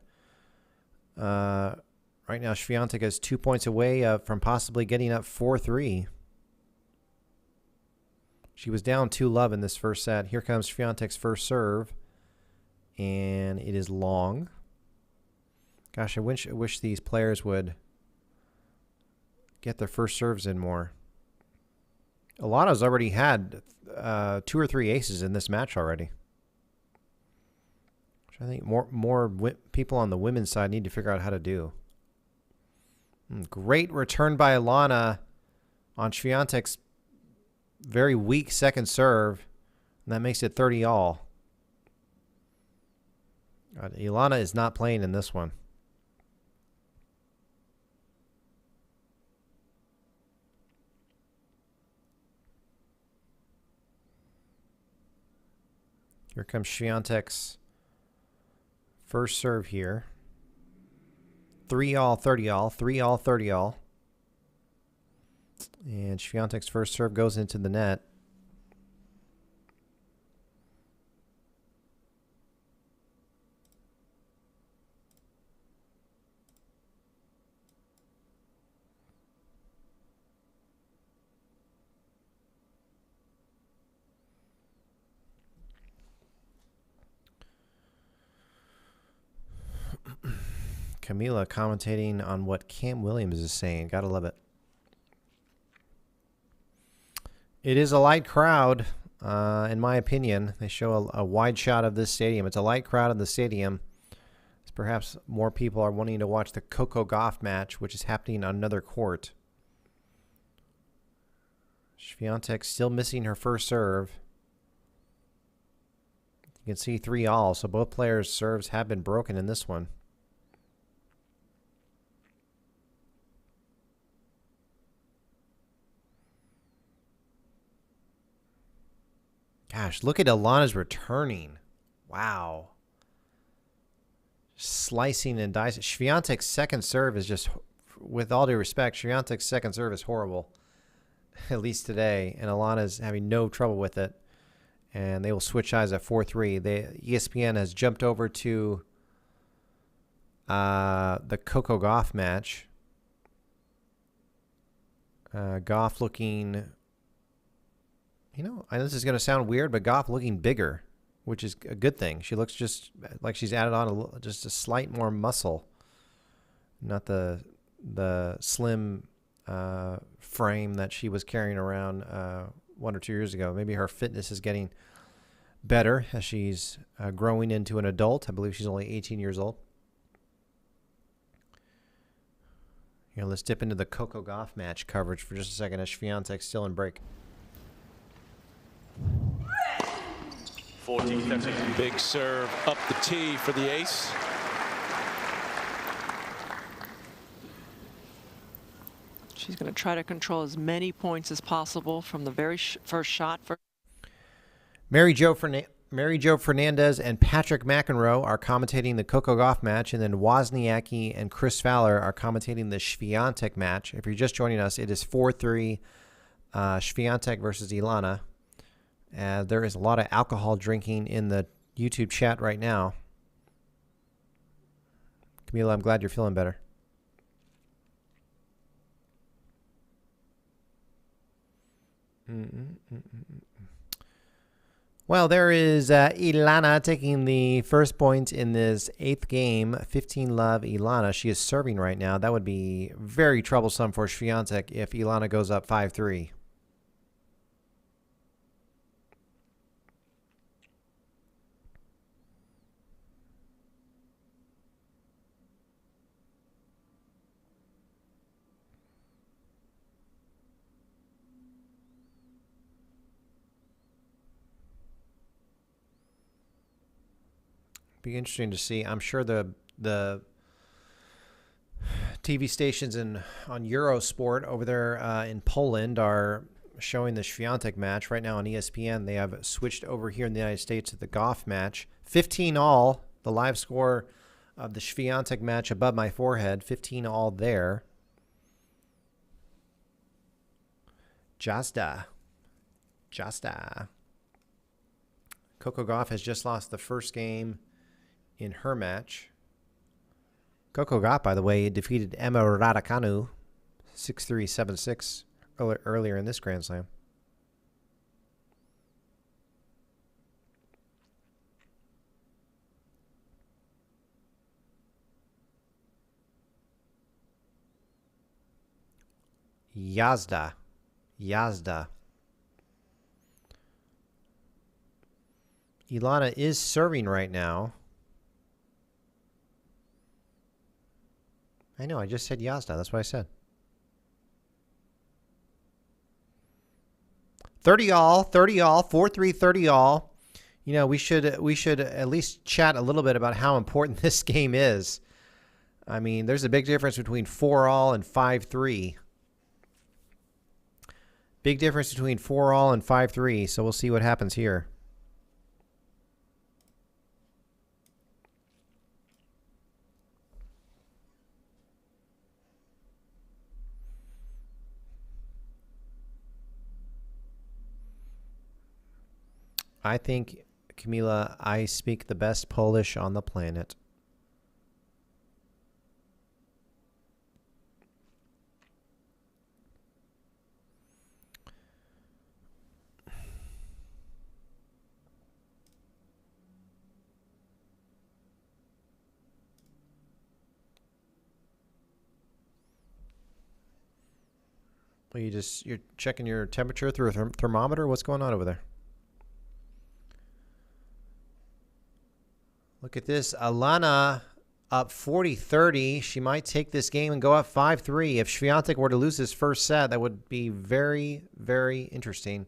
right now Świątek is 2 points away from possibly getting up 4-3. She was down 2-love in this first set. Here comes Świątek's first serve, and it is long. Gosh, I wish these players would get their first serves in more. Elena's already had 2 or 3 aces in this match already. I think more people on the women's side need to figure out how to do. Great return by Elena on Świątek's very weak second serve, and that makes it 30-all. Elena is not playing in this one. Here comes Świątek's first serve here. 3-all, 30-all, 3-all, 30-all. And Świątek's first serve goes into the net. Camila commentating on what Cam Williams is saying. Gotta love it. It is a light crowd, in my opinion. They show a wide shot of this stadium. It's a light crowd in the stadium. It's perhaps more people are wanting to watch the Coco Gauff match, which is happening on another court. Świątek still missing her first serve. You can see 3-all, so both players' serves have been broken in this one. Gosh, look at Ilana's returning. Wow. Slicing and dicing. Świątek's second serve is just, with all due respect, Świątek's second serve is horrible. At least today. And Ilana's having no trouble with it. And they will switch sides at 4-3. ESPN has jumped over to the Coco Gauff match. Gauff looking, you know, I know this is going to sound weird, but Gauff looking bigger, which is a good thing. She looks just like she's added on just a slight more muscle, not the slim frame that she was carrying around 1 or 2 years ago. Maybe her fitness is getting better as she's growing into an adult. I believe she's only 18 years old. Here, let's dip into the Coco Gauff match coverage for just a second as Świątek's still in break. 14 seconds. Big serve up the tee for the ace. She's going to try to control as many points as possible from the very first shot. Mary Jo Fernandez and Patrick McEnroe are commentating the Coco Gauff match, and then Wozniacki and Chris Fowler are commentating the Świątek match. If you're just joining us, it is 4-3 Świątek versus Ilana. There is a lot of alcohol drinking in the YouTube chat right now. Camila, I'm glad you're feeling better. Well, there is Ilana taking the first point in this 8th game. 15-love Ilana. She is serving right now. That would be very troublesome for Świątek if Ilana goes up 5-3. Be interesting to see. I'm sure the TV stations on Eurosport over there in Poland are showing the Świątek match. Right now on ESPN, they have switched over here in the United States to the Gauff match. 15-all, the live score of the Świątek match above my forehead. 15-all there. Jazda. Coco Gauff has just lost the first game in her match. Coco Gauff, by the way, defeated Emma Raducanu 6-3, 7-6 earlier in this Grand Slam. Jazda. Ilana is serving right now. I know, I just said Jazda. That's what I said. 30-all, 4-3, 30-all. You know, we should at least chat a little bit about how important this game is. I mean, there's a big difference between 4-all and 5-3. Big difference between 4-all and 5-3, so we'll see what happens here. I think, Camila, I speak the best Polish on the planet. Well, you're checking your temperature through a thermometer? What's going on over there? Look at this. Ilana up 40-30. She might take this game and go up 5-3. If Świątek were to lose this first set, that would be very, very interesting.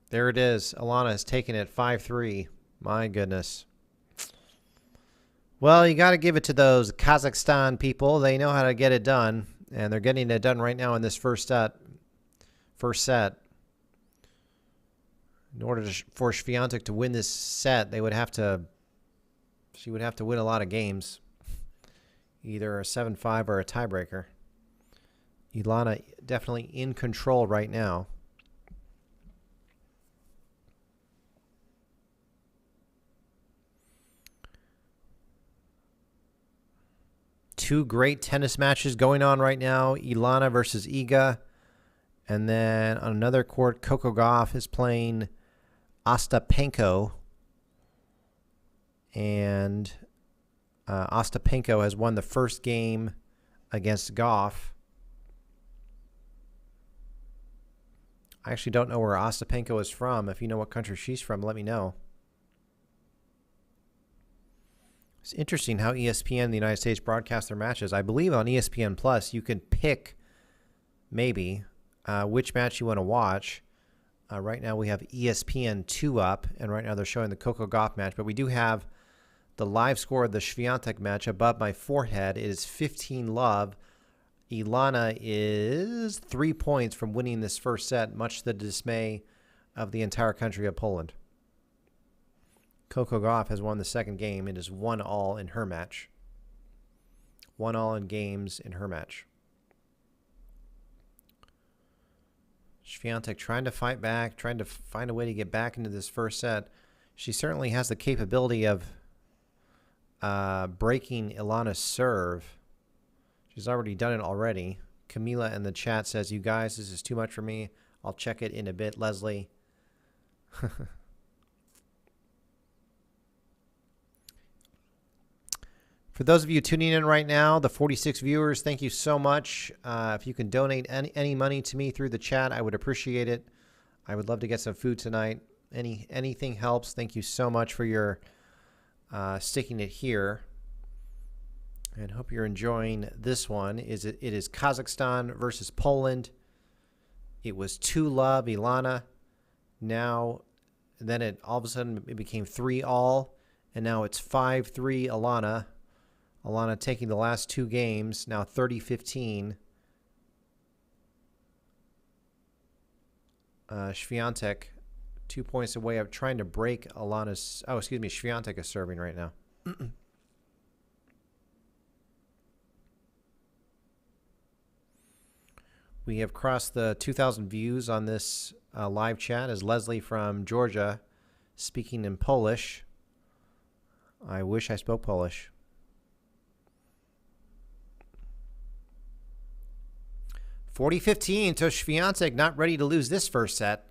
There it is. Elena has taken it 5-3. My goodness. Well, you got to give it to those Kazakhstan people. They know how to get it done, and they're getting it done right now in this first set. In order for Świątek to win this set, she would have to win a lot of games, either a 7-5 or a tiebreaker. Elena definitely in control right now. Two great tennis matches going on right now. Elena versus Iga. And then on another court, Coco Gauff is playing Ostapenko. And Ostapenko has won the first game against Gauff. I actually don't know where Ostapenko is from. If you know what country she's from, let me know. It's interesting how ESPN in the United States broadcasts their matches. I believe on ESPN Plus you can pick maybe which match you want to watch. Right now we have ESPN 2 up, and right now they're showing the Coco Gauff match. But we do have the live score of the Świątek match above my forehead. It is 15-love. Elena is 3 points from winning this first set, much to the dismay of the entire country of Poland. Coco Gauff has won the second game. It is 1-all in her match. 1-all in games in her match. Świątek trying to fight back, trying to find a way to get back into this first set. She certainly has the capability of breaking Elena's serve. She's already done it already. Camila in the chat says, "You guys, this is too much for me. I'll check it in a bit." Leslie. For those of you tuning in right now, the 46 viewers, thank you so much. If you can donate any money to me through the chat, I would appreciate it. I would love to get some food tonight. Anything helps. Thank you so much for your sticking it here. And hope you're enjoying this one. It is Kazakhstan versus Poland. It was 2-love, Elena. Now, then all of a sudden it became 3-all, and now it's 5-3 Elena. Elena taking the last two games, now 30-15. Świątek 2 points away of trying to break Elena's... Oh, excuse me, Świątek is serving right now. We have crossed the 2,000 views on this live chat as Leslie from Georgia speaking in Polish. I wish I spoke Polish. (40-15) to Świątek, not ready to lose this first set.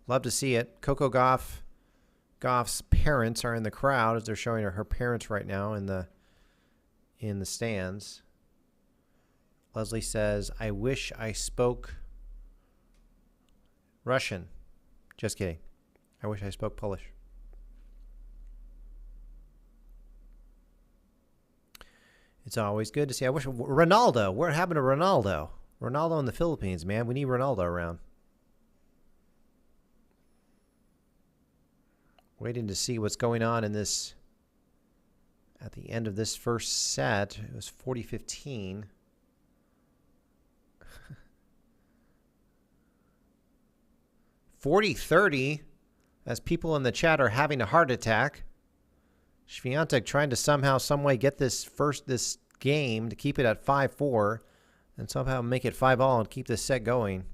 Love to see it. Coco Gauff's parents are in the crowd as they're showing her parents right now in the stands. Leslie says, "I wish I spoke Russian." Just kidding. I wish I spoke Polish. It's always good to see. I wish Ronaldo. What happened to Ronaldo? Ronaldo in the Philippines, man. We need Ronaldo around. Waiting to see what's going on in this. At the end of this first set, it was 40-15. 40-30 as people in the chat are having a heart attack. Świątek trying to somehow, some way get this game to keep it at 5-4 and somehow make it 5-all and keep this set going.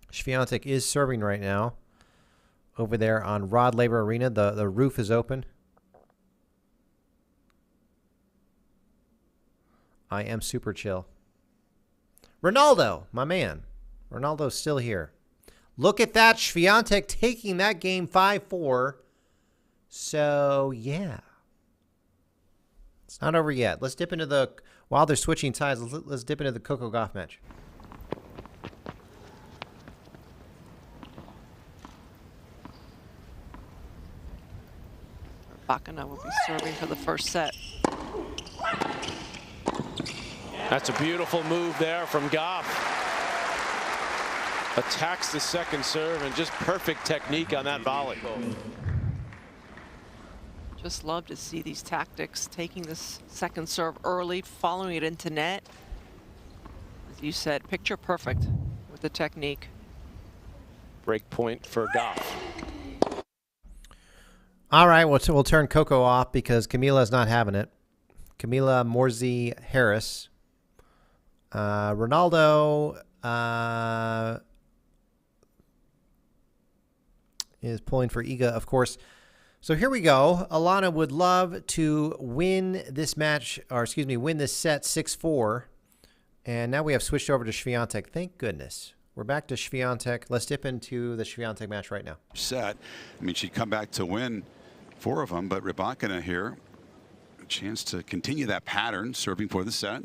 Świątek is serving right now over there on Rod Laver Arena. The roof is open. I am super chill. Ronaldo, my man. Ronaldo's still here. Look at that. Świątek taking that game 5-4. So, yeah. It's not over yet. Let's dip into the While they're switching sides, let's dip into the Coco Gauff match. Rybakina will be serving for the first set. That's a beautiful move there from Gauff. Attacks the second serve and just perfect technique on that volley. Just love to see these tactics, taking this second serve early, following it into net. As you said, picture perfect with the technique. Break point for Gauff. All right, we'll turn Coco off because Camila's not having it. Camila Morsey Harris. Ronaldo is pulling for Iga, of course. So here we go. Elena would love to win this match, or excuse me, win this set 6-4. And now we have switched over to Świątek. Thank goodness. We're back to Świątek. Let's dip into the Świątek match right now. Set. I mean, she'd come back to win 4 of them, but Rybakina here, a chance to continue that pattern, serving for the set.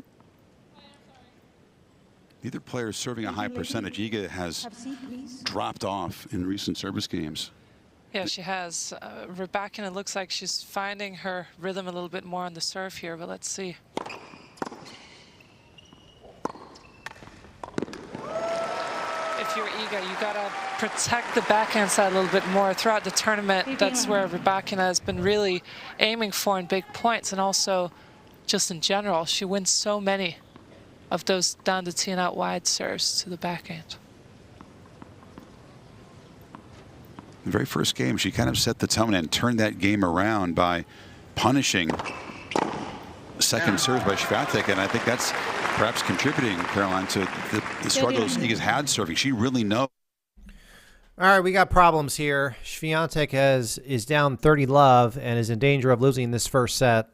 Neither player is serving a high percentage. Iga has dropped off in recent service games. Yeah, she has. Rybakina looks like she's finding her rhythm a little bit more on the serve here, but let's see. If you're Iga, you gotta protect the backhand side a little bit more throughout the tournament. That's where Rybakina has been really aiming for in big points, and also just in general. She wins so many of those down the tee and out wide serves to the backhand. The very first game, she kind of set the tone and turned that game around by punishing second serve by Świątek, and I think that's perhaps contributing, Caroline, to the struggles Iga's had serving. She really knows. All right, we got problems here. Świątek is down 30-love and is in danger of losing this first set.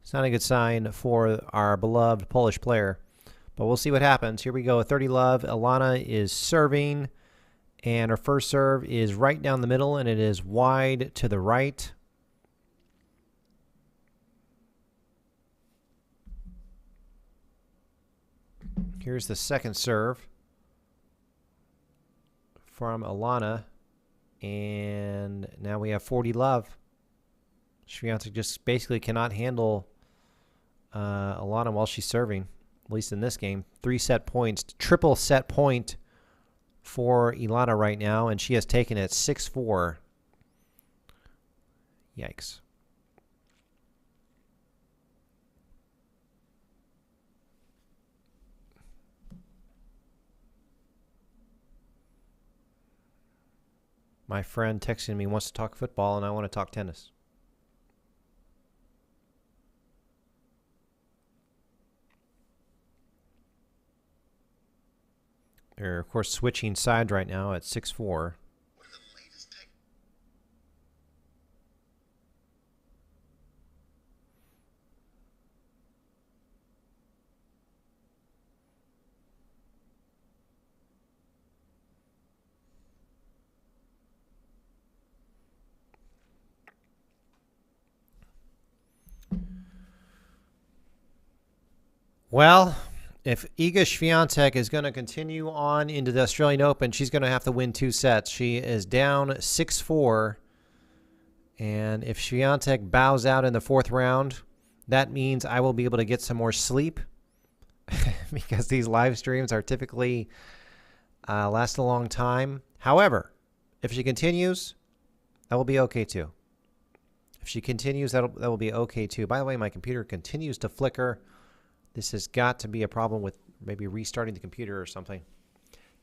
It's not a good sign for our beloved Polish player, but we'll see what happens. Here we go, 30-love. Elena is serving, and her first serve is right down the middle, and it is wide to the right. Here's the second serve from Elena, and now we have 40-love. Świątek just basically cannot handle Elena while she's serving, at least in this game. 3 set points, triple set point for Elena right now, and she has taken it 6-4. Yikes. My friend texting me wants to talk football, and I want to talk tennis. They're, of course, switching sides right now at 6-4. Well, if Iga Świątek is going to continue on into the Australian Open, she's going to have to win 2 sets. She is down 6-4. And if Świątek bows out in the 4th round, that means I will be able to get some more sleep because these live streams are typically last a long time. However, if she continues, that will be okay too. If she continues, that will be okay too. By the way, my computer continues to flicker. This has got to be a problem with maybe restarting the computer or something.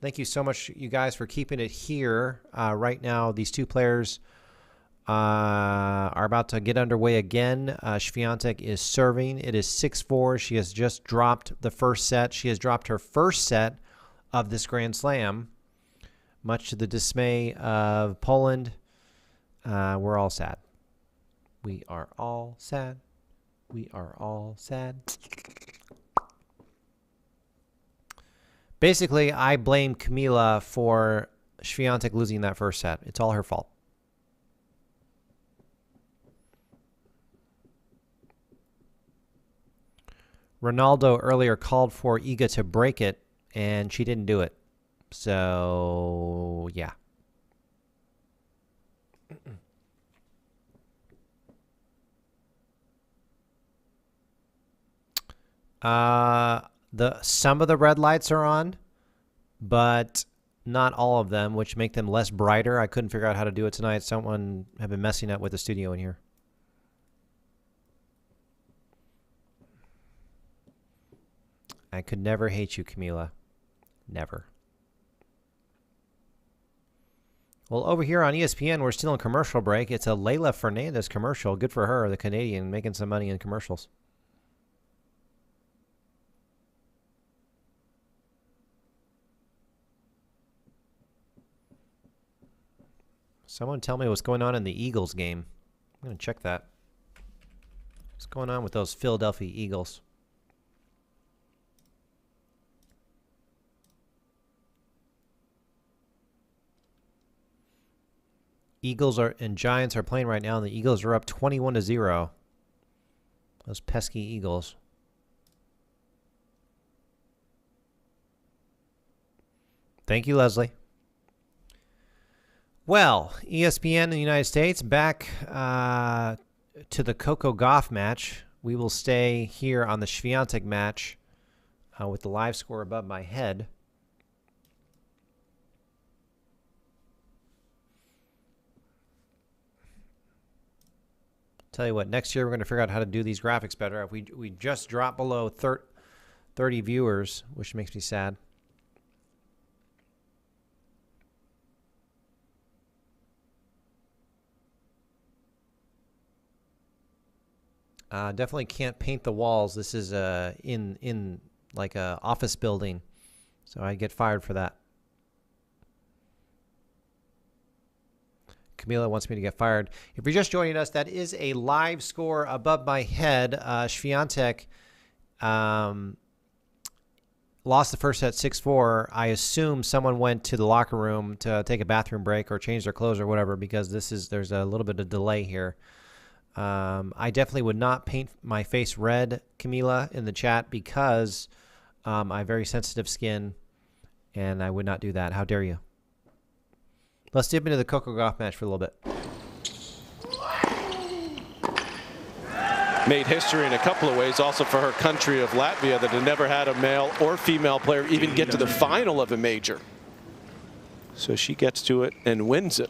Thank you so much, you guys, for keeping it here. Right now, these 2 players are about to get underway again. Świątek is serving. It is 6-4. She has just dropped the first set. She has dropped her first set of this Grand Slam, much to the dismay of Poland. We're all sad. We are all sad. We are all sad. Basically, I blame Camila for Świątek losing that first set. It's all her fault. Ronaldo earlier called for Iga to break it, and she didn't do it. So, yeah. Some of the red lights are on, but not all of them, which make them less brighter. I couldn't figure out how to do it tonight. Someone had been messing up with the studio in here. I could never hate you, Camila. Never. Well, over here on ESPN, we're still in commercial break. It's a Leylah Fernandez commercial. Good for her, the Canadian, making some money in commercials. Someone tell me what's going on in the Eagles game. I'm going to check that. What's going on with those Philadelphia Eagles? Eagles and Giants are playing right now, and the Eagles are up 21-0. Those pesky Eagles. Thank you, Leslie. Well, ESPN in the United States, back to the Coco Gauff match. We will stay here on the Świątek match with the live score above my head. Tell you what, next year we're going to figure out how to do these graphics better. If we just drop below 30 viewers, which makes me sad. Definitely can't paint the walls. This is in like a office building, so I get fired for that. Camila wants me to get fired. If you're just joining us, that is a live score above my head. Świątek lost the first set 6-4. I assume someone went to the locker room to take a bathroom break or change their clothes or whatever, because there's a little bit of delay here. I definitely would not paint my face red, Camila, in the chat, because I have very sensitive skin, and I would not do that. How dare you? Let's dip into the Coco Gauff match for a little bit. Made history in a couple of ways, also for her country of Latvia, that had never had a male or female player even get to the final of a major. So she gets to it and wins it.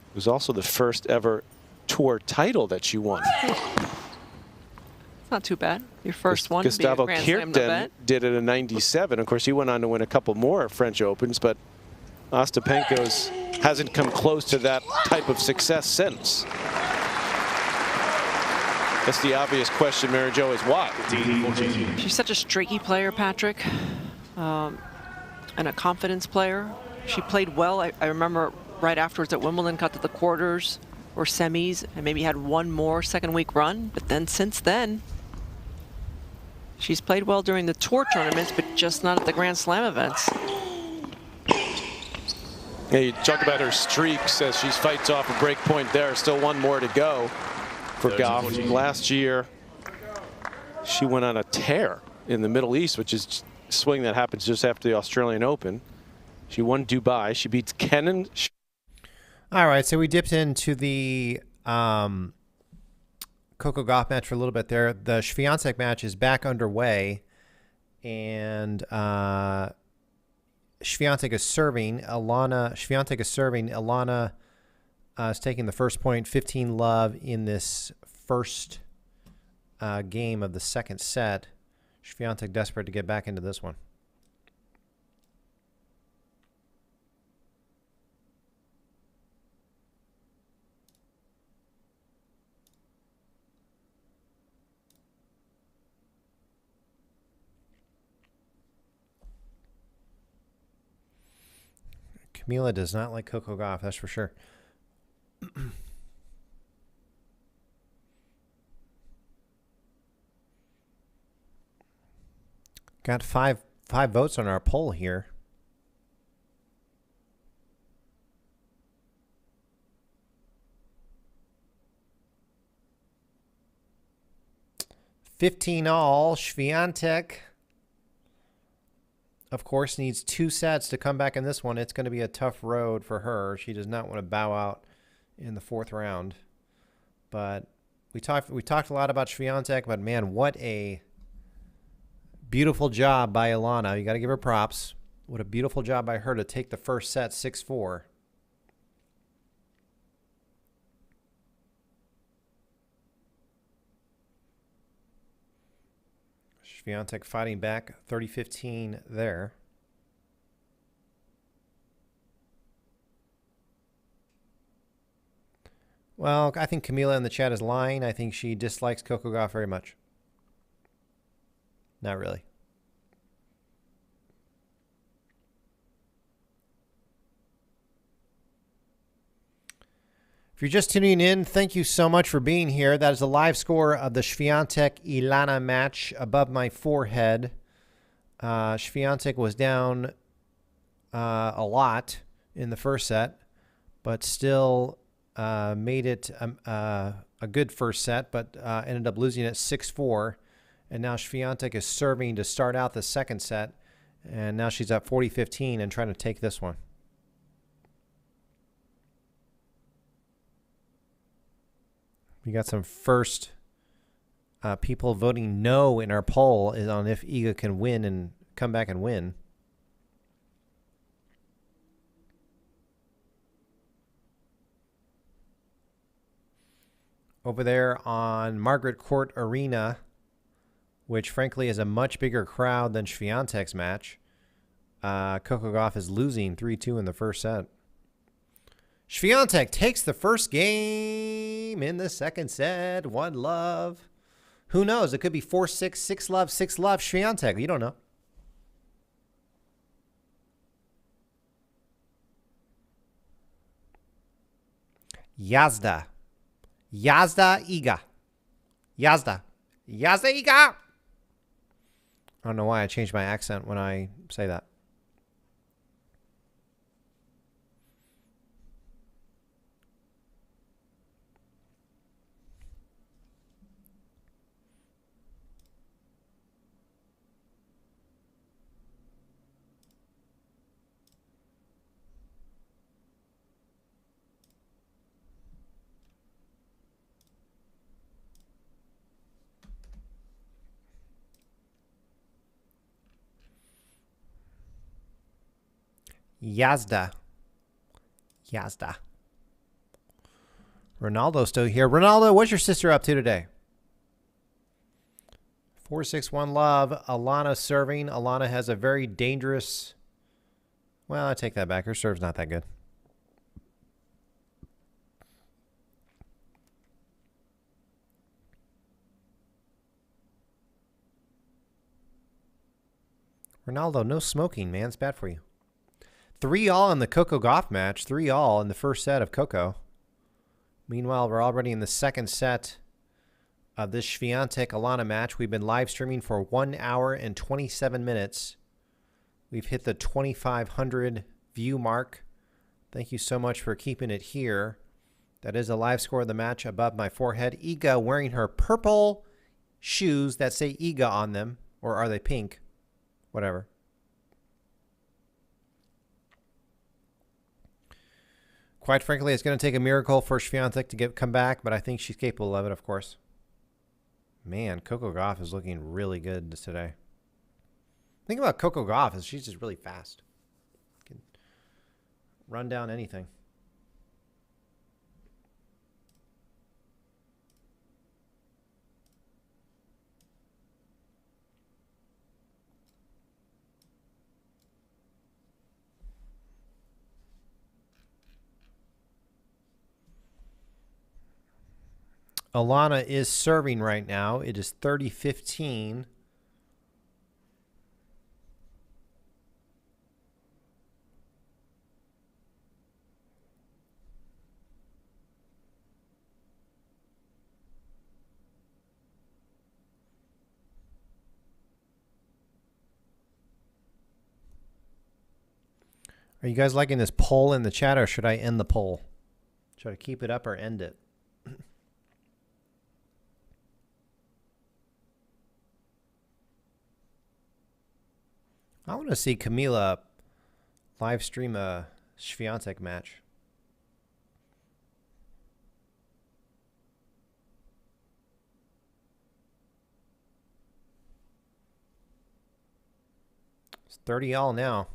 It was also the first ever tour title that she won. It's not too bad. Your first one Gustavo to be a Grand Slam Kirten did it in '97. Of course, he went on to win a couple more French Opens, but Ostapenko's hasn't come close to that type of success since. That's the obvious question, Mary Jo, is why? She's such a streaky player, Patrick, and a confidence player. She played well. I remember right afterwards at Wimbledon, got to the quarters or semis, and maybe had one more second week run. But then since then, she's played well during the tour tournaments, but just not at the Grand Slam events. Yeah, you talk about her streaks as she fights off a break point there. Still one more to go for Gauff. Last year, she went on a tear in the Middle East, which is a swing that happens just after the Australian Open. She won Dubai. She beats Kenin. All right, so we dipped into the Coco Gauff match for a little bit there. The Świątek match is back underway, and Świątek is serving. Świątek is serving. Elena is taking the first point, 15-love in this first game of the second set. Świątek desperate to get back into this one. Camila does not like Coco Gauff, that's for sure. Got five votes on our poll here. 15 all. Świątek, of course, needs 2 sets to come back in this one. It's going to be a tough road for her. She does not want to bow out in the 4th round. But we talked a lot about Świątek, but man, what a beautiful job by Elena. You got to give her props. What a beautiful job by her to take the first set 6-4. Świątek fighting back 30-15 there. Well, I think Camila in the chat is lying. I think she dislikes Coco Gauff very much. Not really. If you're just tuning in, thank you so much for being here. That is a live score of the Świątek-Elena match above my forehead. Świątek was down a lot in the first set, but still made it a good first set, but ended up losing at 6-4. And now Świątek is serving to start out the second set, and now she's up 40-15 and trying to take this one. We got some first people voting no in our poll is on if Iga can win and come back and win. Over there on Margaret Court Arena, which frankly is a much bigger crowd than Świątek's match, Coco Gauff is losing 3-2 in the first set. Świątek takes the first game in the second set. 1-love. Who knows? It could be 4-6, 6-love, 6-love. Świątek. You don't know. Jazda. Jazda Iga. Jazda. Jazda Iga. I don't know why I changed my accent when I say that. Jazda. Jazda. Ronaldo's still here. Ronaldo, what's your sister up to today? 4-6-1 love. Elena serving. Elena has a very dangerous... Well, I take that back. Her serve's not that good. Ronaldo, no smoking, man. It's bad for you. 3-all in the Coco Gauff match. 3-all in the first set of Coco. Meanwhile, we're already in the second set of this Świątek-Elena match. We've been live streaming for 1 hour and 27 minutes. We've hit the 2,500 view mark. Thank you so much for keeping it here. That is a live score of the match above my forehead. Iga wearing her purple shoes that say Iga on them. Or are they pink? Whatever. Quite frankly, it's going to take a miracle for Świątek to come back, but I think she's capable of it, of course. Man, Coco Gauff is looking really good today. The thing about Coco Gauff is she's just really fast. Can run down anything. Elena is serving right now. It is 30-15. Are you guys liking this poll in the chat, or should I end the poll? Should I keep it up or end it? I want to see Camila live stream a Świątek match. It's 30-all now.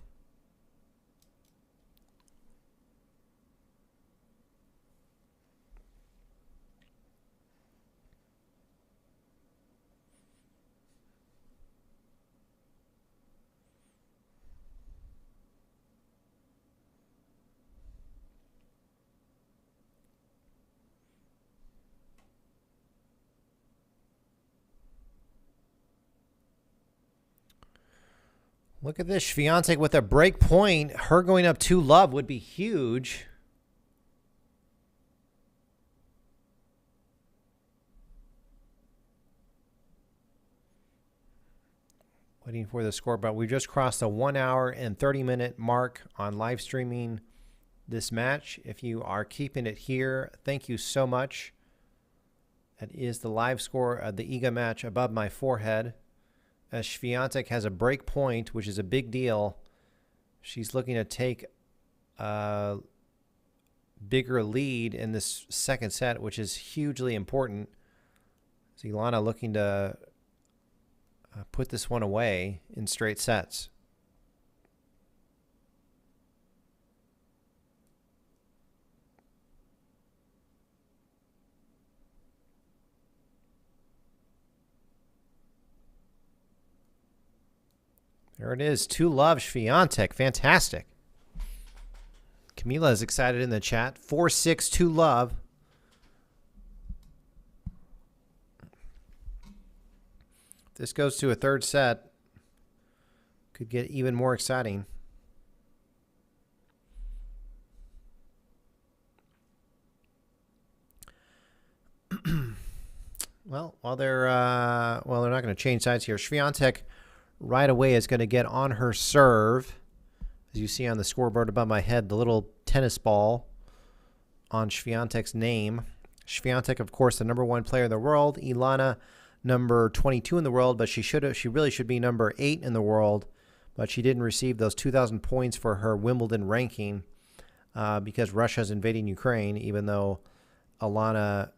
Look at this, Świątek with a break point. Her going up 2-love would be huge. Waiting for the score, but we just crossed the 1 hour and 30-minute mark on live streaming this match. If you are keeping it here, thank you so much. That is the live score of the Iga match above my forehead. As Świątek has a break point, which is a big deal. She's looking to take a bigger lead in this second set, which is hugely important. Elena looking to put this one away in straight sets. There it is. 2-love Świątek. Fantastic. Camila is excited in the chat. 4-6 2-love. If this goes to a third set, could get even more exciting. Well, while they're not going to change sides here. Świątek right away is going to get on her serve. As you see on the scoreboard above my head, the little tennis ball on Świątek's name. Świątek, of course, the #1 player in the world. Elena, number 22 in the world, but she really should be number 8 in the world. But she didn't receive those 2,000 points for her Wimbledon ranking because Russia's invading Ukraine, even though Elena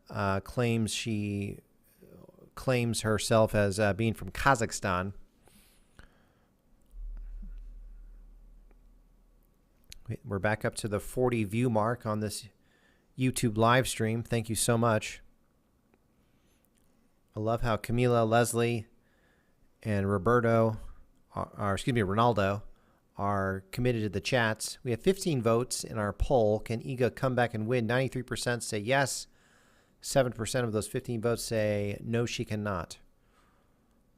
claims herself as being from Kazakhstan. We're back up to the 40 view mark on this YouTube live stream. Thank you so much. I love how Camila, Leslie, and Ronaldo are committed to the chats. We have 15 votes in our poll. Can Iga come back and win? 93% say yes. 7% of those 15 votes say no, she cannot.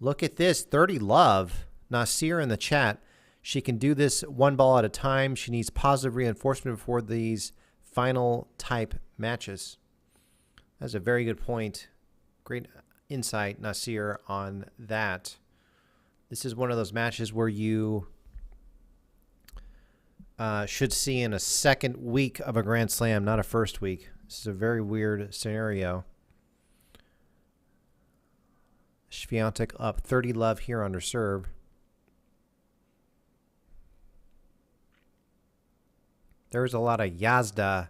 Look at this. 30-love. Nasir in the chat. She can do this one ball at a time. She needs positive reinforcement for these final type matches. That's a very good point. Great insight, Nasir, on that. This is one of those matches where you should see in a second week of a Grand Slam, not a first week. This is a very weird scenario. Świątek up 30-love here on her serve. There's a lot of Yazda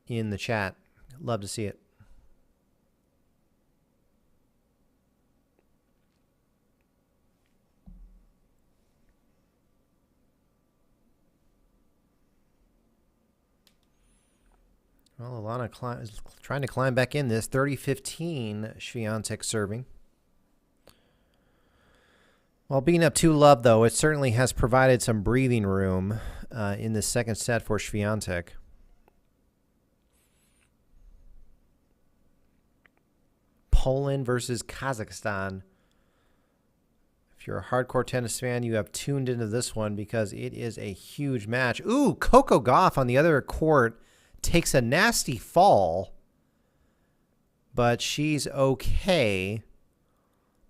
in the chat. Love to see it. Well, Elena is trying to climb back in this. 30-15 Świątek serving. While being up 2-love, though, it certainly has provided some breathing room in the second set for Świątek. Poland versus Kazakhstan. If you're a hardcore tennis fan, you have tuned into this one because it is a huge match. Ooh, Coco Gauff on the other court takes a nasty fall, but she's okay.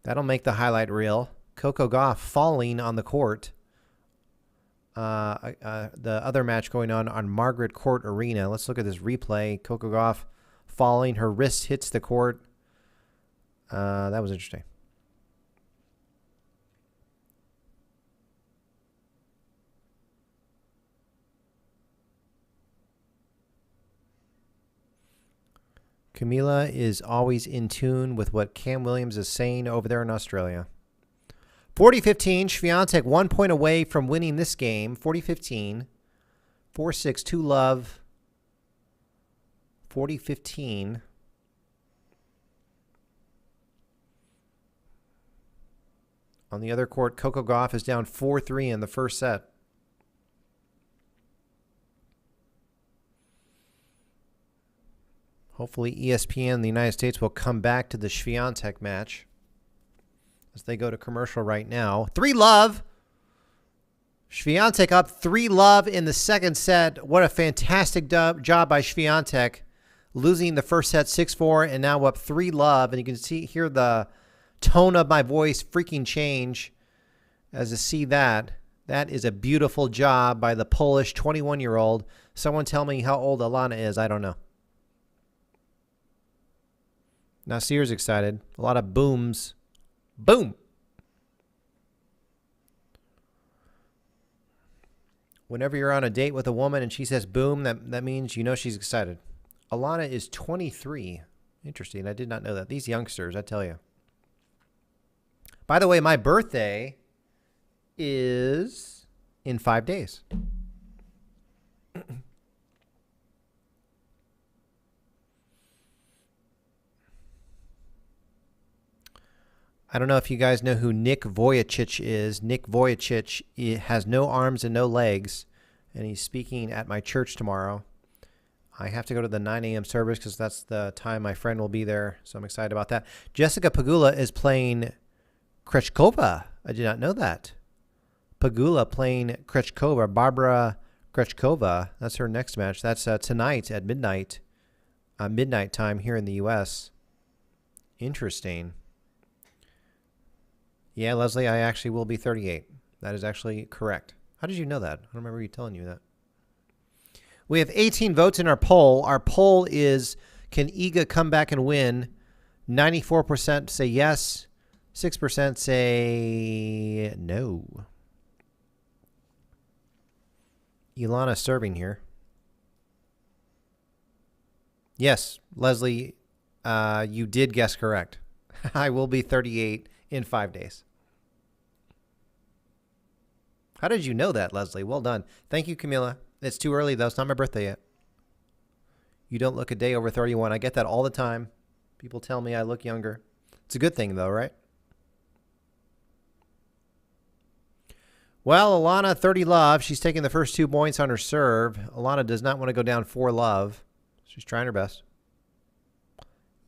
That'll make the highlight reel. Coco Gauff falling on the court. The other match going on Margaret Court Arena. Let's look at this replay. Coco Gauff falling. Her wrist hits the court. That was interesting. Camila is always in tune with what Cam Williams is saying over there in Australia. 40-15, Świątek 1 point away from winning this game. 40-15, 4-6, 2-love. 40-15. On the other court, Coco Gauff is down 4-3 in the first set. Hopefully ESPN in the United States will come back to the Świątek match as they go to commercial right now. 3-love. Świątek up 3-love in the second set. What a fantastic job by Świątek. Losing the first set 6-4 and now up 3-love. And you can hear the tone of my voice freaking change as I see that. That is a beautiful job by the Polish 21-year-old. Someone tell me how old Elena is. I don't know. Nasir's excited. A lot of booms. Boom. Whenever you're on a date with a woman and she says boom, that means you know she's excited. Alana is 23. Interesting. I did not know that. These youngsters, I tell you. By the way, my birthday is in 5 days. I don't know if you guys know who Nick Vujicic is. Nick Vujicic has no arms and no legs, and he's speaking at my church tomorrow. I have to go to the 9 a.m. service because that's the time my friend will be there, so I'm excited about that. Jessica Pegula is playing Krejcikova. I did not know that. Pegula playing Krejcikova. Barbara Krejcikova. That's her next match. That's tonight at midnight time here in the U.S. Interesting. Yeah, Leslie, I actually will be 38. That is actually correct. How did you know that? I don't remember you telling you that. We have 18 votes in our poll. Our poll is, can Iga come back and win? 94% say yes. 6% say no. Ilana serving here. Yes, Leslie, you did guess correct. I will be 38 in 5 days. How did you know that, Leslie? Well done. Thank you, Camila. It's too early, though. It's not my birthday yet. You don't look a day over 31. I get that all the time. People tell me I look younger. It's a good thing, though, right? Well, Alana, 30-love. She's taking the first 2 points on her serve. Alana does not want to go down 4-love. She's trying her best.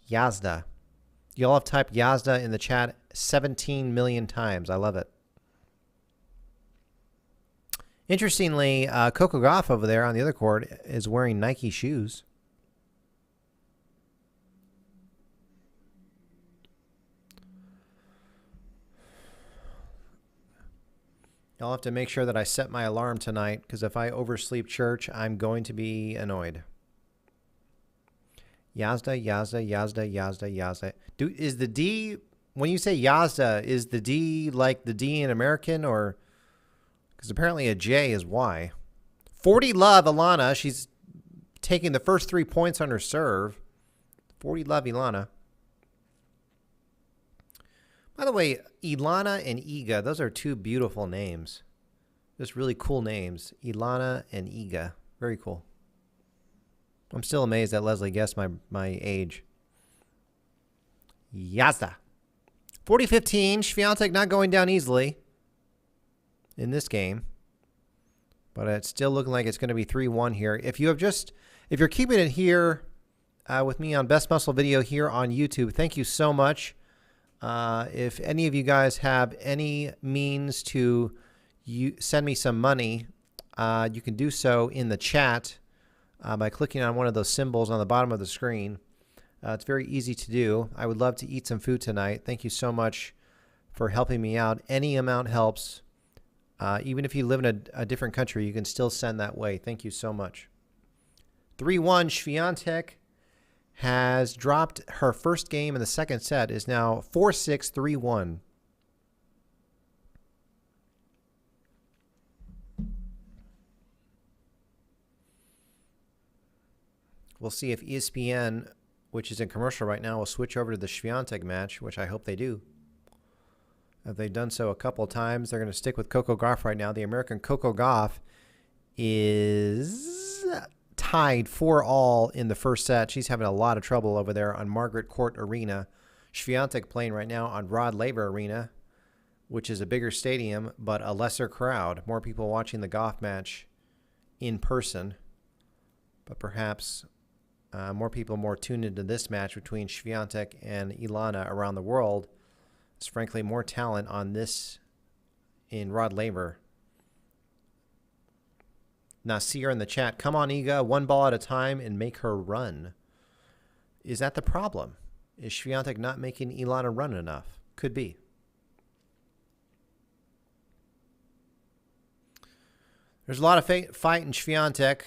Yazda. Y'all have typed Yazda in the chat 17 million times. I love it. Interestingly, Coco Gauff over there on the other court is wearing Nike shoes. Y'all have to make sure that I set my alarm tonight, because if I oversleep church, I'm going to be annoyed. Yazda, Yazda, Yazda, Yazda, Yazda. Is the D, when you say Yazda, is the D like the D in American, or, because apparently a J is Y. 40-love Ilana. She's taking the first 3 points on her serve. 40-love Ilana. By the way, Ilana and Iga, those are 2 beautiful names. Just really cool names. Ilana and Iga. Very cool. I'm still amazed that Leslie guessed my age. Yazda. 40-15. Świątek not going down easily in this game. But it's still looking like it's going to be 3-1 here. If you're keeping it here with me on Best Muscle Video here on YouTube, thank you so much. If any of you guys have any means to send me some money, you can do so in the chat by clicking on one of those symbols on the bottom of the screen. It's very easy to do. I would love to eat some food tonight. Thank you so much for helping me out. Any amount helps. Even if you live in a different country, you can still send that way. Thank you so much. 3-1, Świątek has dropped her first game in the second set, is now 4-6, 3-1. We'll see if ESPN which is in commercial right now, will switch over to the Świątek match, which I hope they do. If they've done so a couple of times, they're going to stick with Coco Gauff right now. The American Coco Gauff is tied 4-all in the first set. She's having a lot of trouble over there on Margaret Court Arena. Świątek playing right now on Rod Laver Arena, which is a bigger stadium, but a lesser crowd. More people watching the Gauff match in person, but perhaps more people more tuned into this match between Świątek and Elena around the world. There's frankly more talent on this in Rod Laver. Nasir in the chat, come on Iga, one ball at a time and make her run. Is that the problem? Is Świątek not making Elena run enough? Could be. There's a lot of fight in Świątek.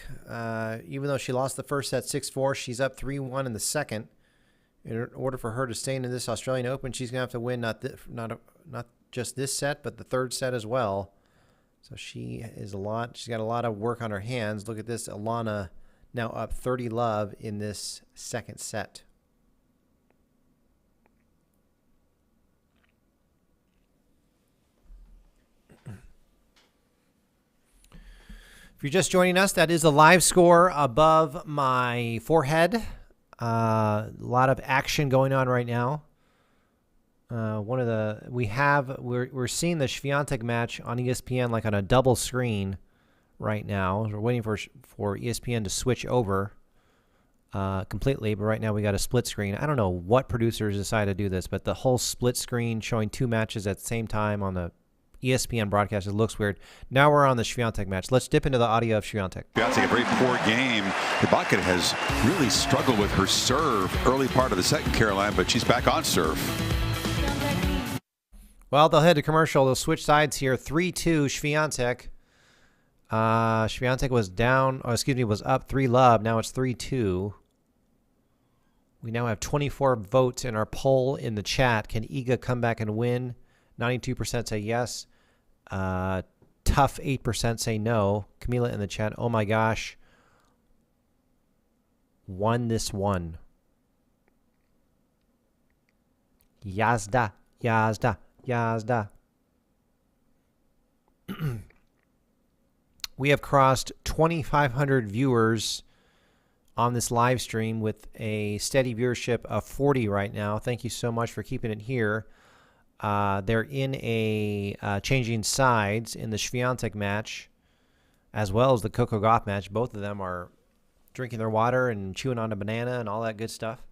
Even though she lost the first set 6-4, she's up 3-1 in the second. In order for her to stay in this Australian Open, she's going to have to win not just this set, but the third set as well. So she's got a lot of work on her hands. Look at this, Elena now up 30-love in this second set. If you're just joining us, that is the live score above my forehead. A lot of action going on right now. We're seeing the Świątek match on ESPN like on a double screen right now. We're waiting for ESPN to switch over completely, but right now we got a split screen. I don't know what producers decided to do this, but the whole split screen showing two matches at the same time on the ESPN broadcast, it looks weird. Now we're on the Świątek match. Let's dip into the audio of Świątek. Świątek, a very poor game. Rybakina has really struggled with her serve early part of the second, Caroline, but she's back on serve. Well, they'll head to commercial. They'll switch sides here. 3-2 Świątek. Świątek was was up 3-love. Now it's 3-2. We now have 24 votes in our poll in the chat. Can Iga come back and win? 92% say yes. Tough 8% say no. Camila in the chat, oh my gosh. Won this one. Yazda, Yazda, Yazda. We have crossed 2,500 viewers on this live stream with a steady viewership of 40 right now. Thank you so much for keeping it here. They're in a changing sides in the Świątek match as well as the Coco Gauff match. Both of them are drinking their water and chewing on a banana and all that good stuff.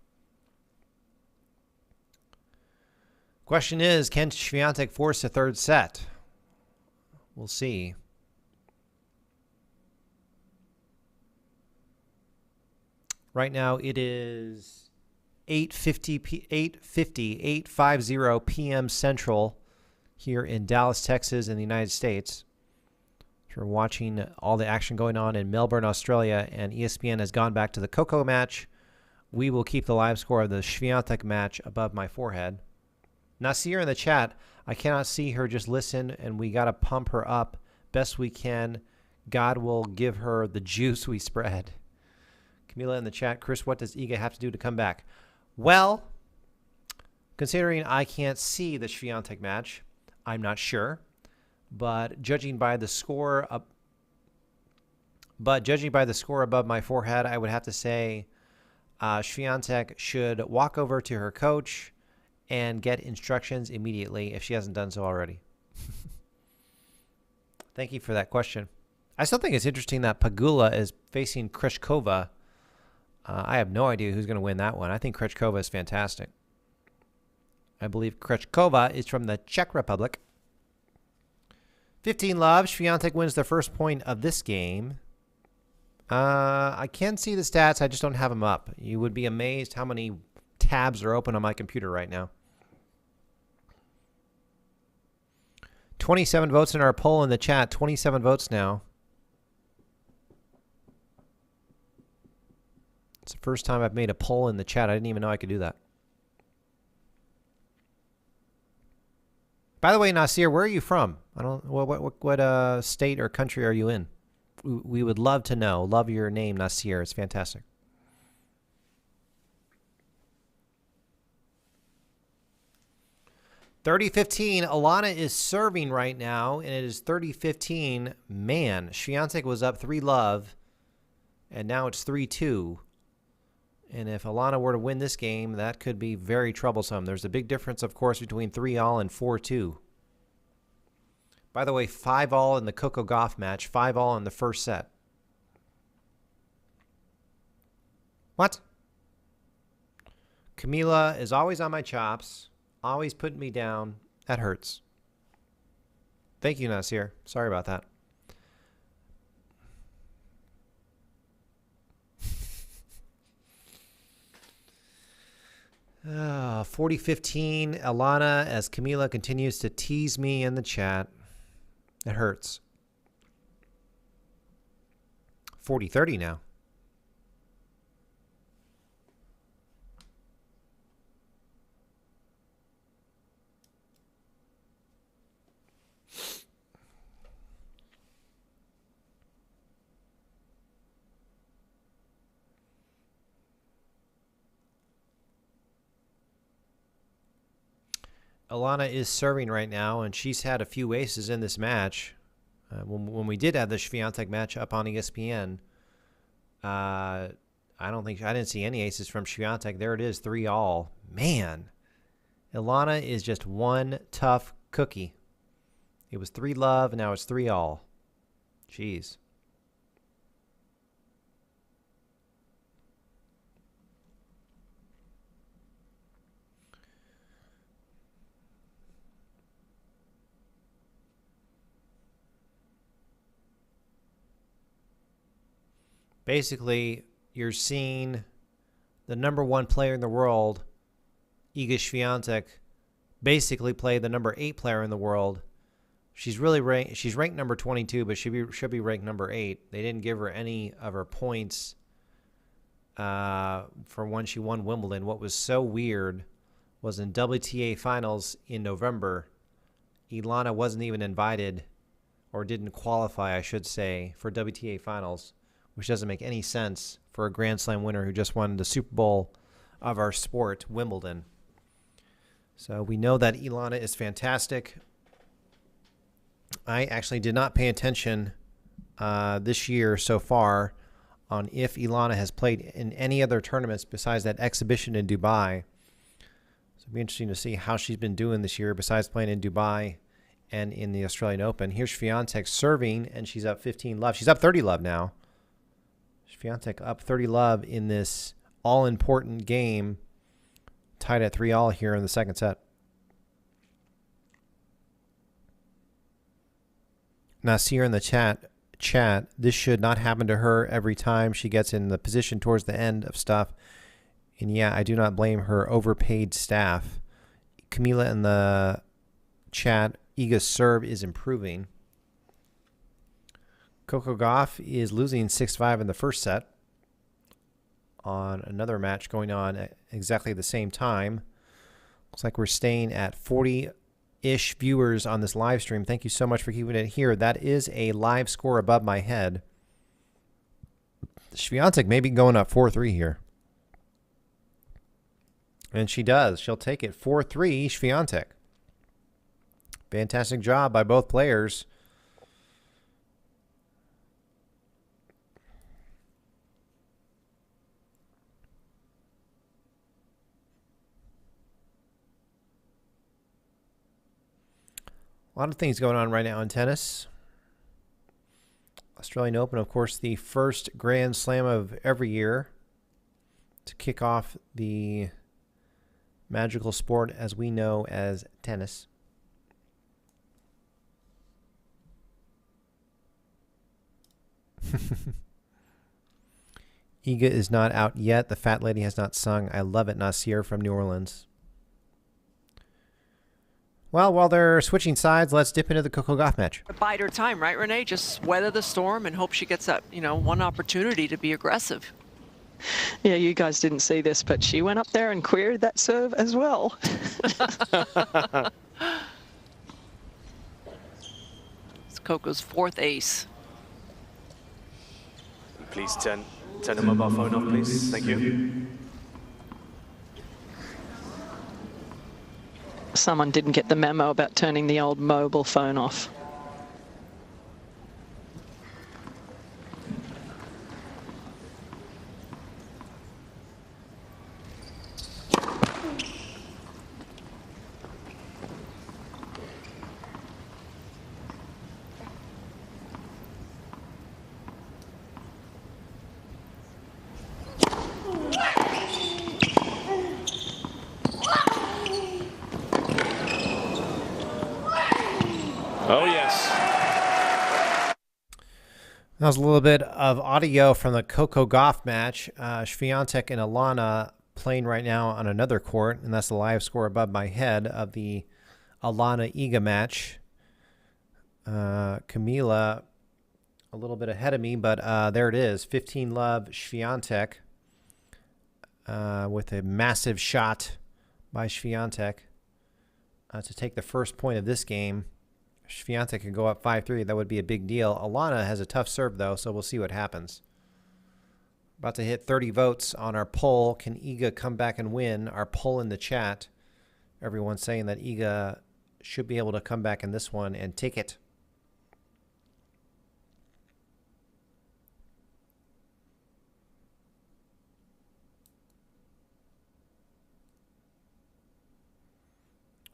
Question is, can Świątek force a third set? We'll see. Right now it is 8:50 p.m. Central here in Dallas, Texas, in the United States. If you're watching all the action going on in Melbourne, Australia, and ESPN has gone back to the Coco match, we will keep the live score of the Świątek match above my forehead. Nasir in the chat, I cannot see her, just listen, and we got to pump her up best we can. God will give her the juice we spread. Camila in the chat, Chris, what does Iga have to do to come back? Well, considering I can't see the Świątek match, I'm not sure. But judging by the score above my forehead, I would have to say Świątek should walk over to her coach and get instructions immediately if she hasn't done so already. Thank you for that question. I still think it's interesting that Pegula is facing Krejcikova. I have no idea who's going to win that one. I think Krejcikova is fantastic. I believe Krejcikova is from the Czech Republic. 15-love. Świątek wins the first point of this game. I can see the stats. I just don't have them up. You would be amazed how many tabs are open on my computer right now. 27 votes in our poll in the chat. 27 votes now. It's the first time I've made a poll in the chat. I didn't even know I could do that. By the way, Nasir, where are you from? I don't. What state or country are you in? We would love to know. Love your name, Nasir. It's fantastic. 30-15. Elena is serving right now, and it is 30-15. Man, Świątek was up 3-love, and now it's 3-2. And if Elena were to win this game, that could be very troublesome. There's a big difference, of course, between 3-all and 4-2. By the way, 5-all in the Coco Gauff match, 5-all in the first set. What? Camila is always on my chops, always putting me down. That hurts. Thank you, Nasir. Sorry about that. Oh, 40-15, Elena, as Camila continues to tease me in the chat. It hurts. 40-30 now. Elena is serving right now, and she's had a few aces in this match. When we did have the Świątek match up on ESPN, I didn't see any aces from Świątek. There it is, 3-all. Man, Elena is just one tough cookie. It was 3-love, and now it's 3-all. Jeez. Basically, you're seeing the #1 player in the world, Iga Świątek, basically play the #8 player in the world. She's ranked number 22, but she should be ranked number 8. They didn't give her any of her points for when she won Wimbledon. What was so weird was in WTA finals in November, Elena wasn't even invited, or didn't qualify, I should say, for WTA finals, which doesn't make any sense for a Grand Slam winner who just won the Super Bowl of our sport, Wimbledon. So we know that Elena is fantastic. I actually did not pay attention this year so far on if Elena has played in any other tournaments besides that exhibition in Dubai. So it'll be interesting to see how she's been doing this year besides playing in Dubai and in the Australian Open. Here's Świątek serving, and she's up 15-love. She's up 30-love now. Świątek up 30-love in this all-important game, tied at 3-all here in the second set. Nasir in the chat, this should not happen to her every time she gets in the position towards the end of stuff. And yeah, I do not blame her overpaid staff. Camila in the chat, Iga's serve is improving. Coco Gauff is losing 6-5 in the first set on another match going on at exactly the same time. Looks like we're staying at 40-ish viewers on this live stream. Thank you so much for keeping it here. That is a live score above my head. Świątek may be going up 4-3 here. And she does. She'll take it 4-3, Świątek. Fantastic job by both players. A lot of things going on right now in tennis. Australian Open, of course, the first Grand Slam of every year to kick off the magical sport as we know as tennis. Iga is not out yet. The fat lady has not sung. I love it, Nasir from New Orleans. Well, while they're switching sides, let's dip into the Coco Gauff match. Bide her time, right, Renee? Just weather the storm and hope she gets that, one opportunity to be aggressive. Yeah, you guys didn't see this, but she went up there and queried that serve as well. It's Coco's 4th ace. Please turn the mobile phone off, please. Thank you. someone didn't get the memo about turning the old mobile phone off. Oh, yes. That was a little bit of audio from the Coco Gauff match. Świątek and Elena playing right now on another court, and that's the live score above my head of the Elena-Iga match. Kamila a little bit ahead of me, but there it is. 15-love Świątek with a massive shot by Świątek to take the first point of this game. Świątek can go up 5-3. That would be a big deal. Elena has a tough serve, though, so we'll see what happens. About to hit 30 votes on our poll. Can Iga come back and win? Our poll in the chat. Everyone's saying that Iga should be able to come back in this one and take it.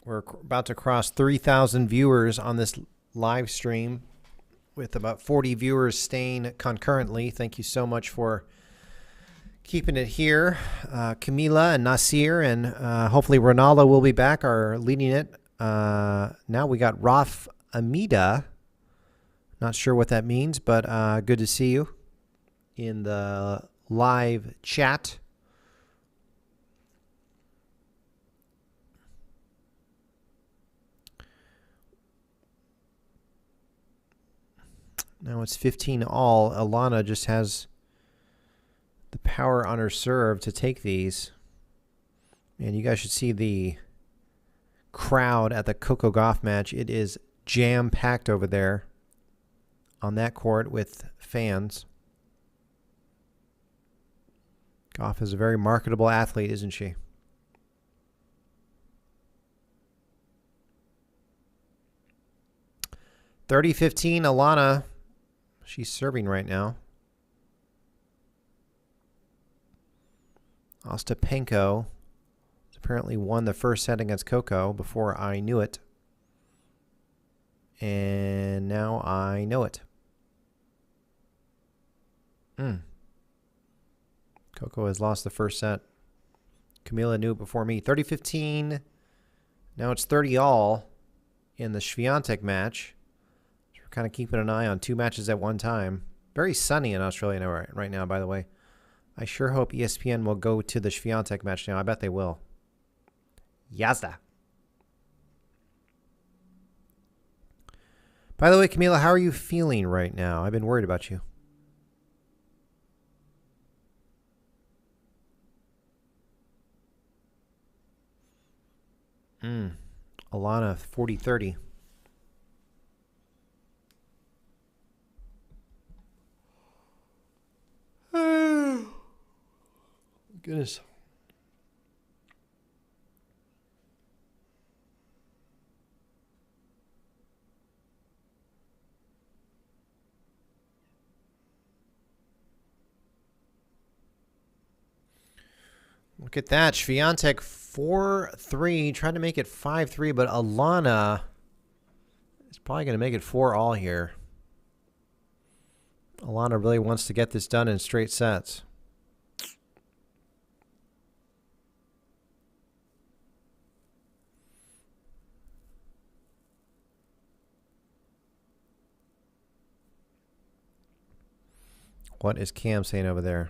We're about to cross 3,000 viewers on this live stream with about 40 viewers staying concurrently. Thank you so much for keeping it here. Camila and Nasir and hopefully Ronaldo will be back are leading it. Now we got Raf Amida. Not sure what that means, but good to see you in the live chat. Now it's 15 all. Elena just has the power on her serve to take these. And you guys should see the crowd at the Coco Gauff match. It is jam-packed over there on that court with fans. Gauff is a very marketable athlete, isn't she? (30-15) Elena. She's serving right now. Ostapenko apparently won the first set against Coco before I knew it. And now I know it. Coco has lost the first set. Camila knew it before me. 30-15. Now it's 30 all in the Świątek match. Kind of keeping an eye on two matches at one time. Very sunny in Australia right now, by the way. I sure hope ESPN will go to the Świątek match now. I bet they will. Yazda. By the way, Camila, how are you feeling right now? I've been worried about you. Elena, 40-30. Goodness. Look at that. Świątek 4-3. Trying to make it 5-3, but Elena is probably going to make it 4 all here. Elena really wants to get this done in straight sets. What is Cam saying over there?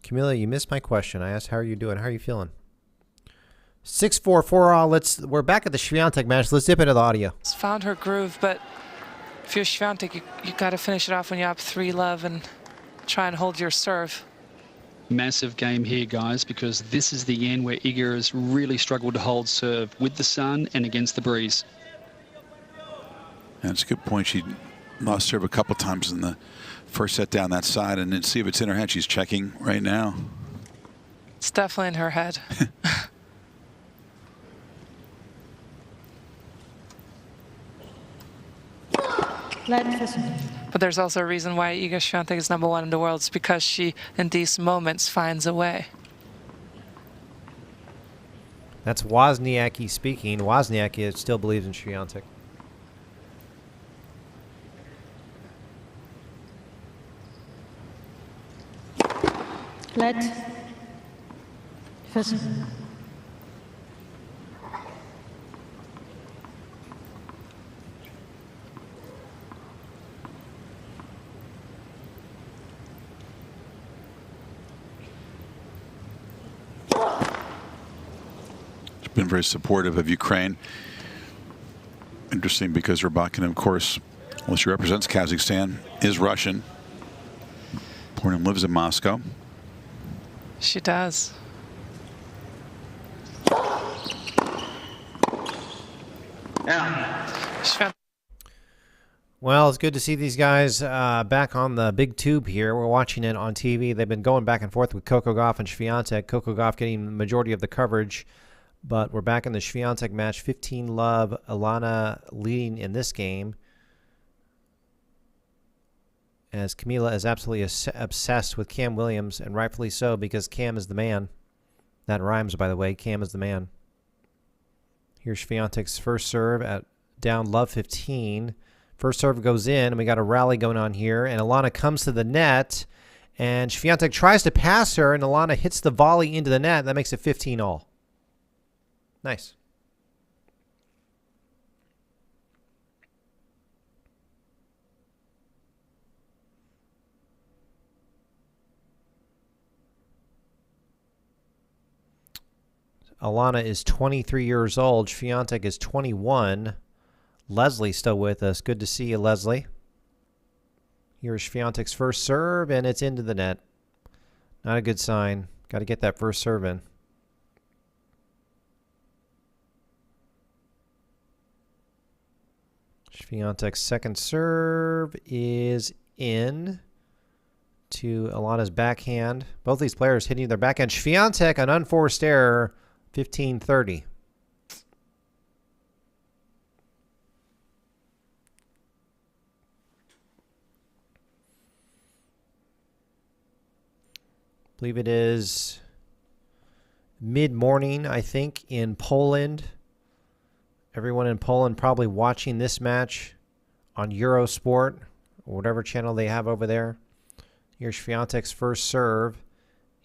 Camila, you missed my question. I asked, how are you doing? How are you feeling? 6-4, 4 all. We're back at the Świątek match. Let's dip into the audio. It's found her groove, but if you're Świątek, you got to finish it off when you're up 3-love and try and hold your serve. Massive game here, guys, because this is the end where Iga has really struggled to hold serve with the sun and against the breeze. That's a good point. She lost serve a couple times in the first set down that side, and then see if it's in her head. She's checking right now. It's definitely in her head. Let us know. But there's also a reason why Iga Świątek is #1 in the world. It's because she, in these moments, finds a way. That's Wozniacki speaking. Wozniacki still believes in Świątek. Let us know. Been very supportive of Ukraine. Interesting because Rybakina, of course, well, she represents Kazakhstan, is Russian. Born and lives in Moscow. She does. Świątek. Well, it's good to see these guys back on the big tube here. We're watching it on TV. They've been going back and forth with Coco Gauff and Świątek. Coco Gauff getting the majority of the coverage, but we're back in the Świątek match. 15-love. Elena leading in this game, as Camila is absolutely obsessed with Cam Williams, and rightfully so, because Cam is the man. That rhymes, by the way. Cam is the man. Here's Świątek's first serve at down love 15. First serve goes in, and we got a rally going on here. And Elena comes to the net, and Świątek tries to pass her, and Elena hits the volley into the net. That makes it 15-all. Nice. Elena is 23 years old. Świątek is 21. Leslie still with us. Good to see you, Leslie. Here's Świątek's first serve, and it's into the net. Not a good sign. Got to get that first serve in. Świątek's second serve is in to Elena's backhand. Both these players hitting their backhand. Świątek, an unforced error, 15-30. I believe it is mid-morning, I think, in Poland. Everyone in Poland probably watching this match on Eurosport, or whatever channel they have over there. Here's Świątek's first serve,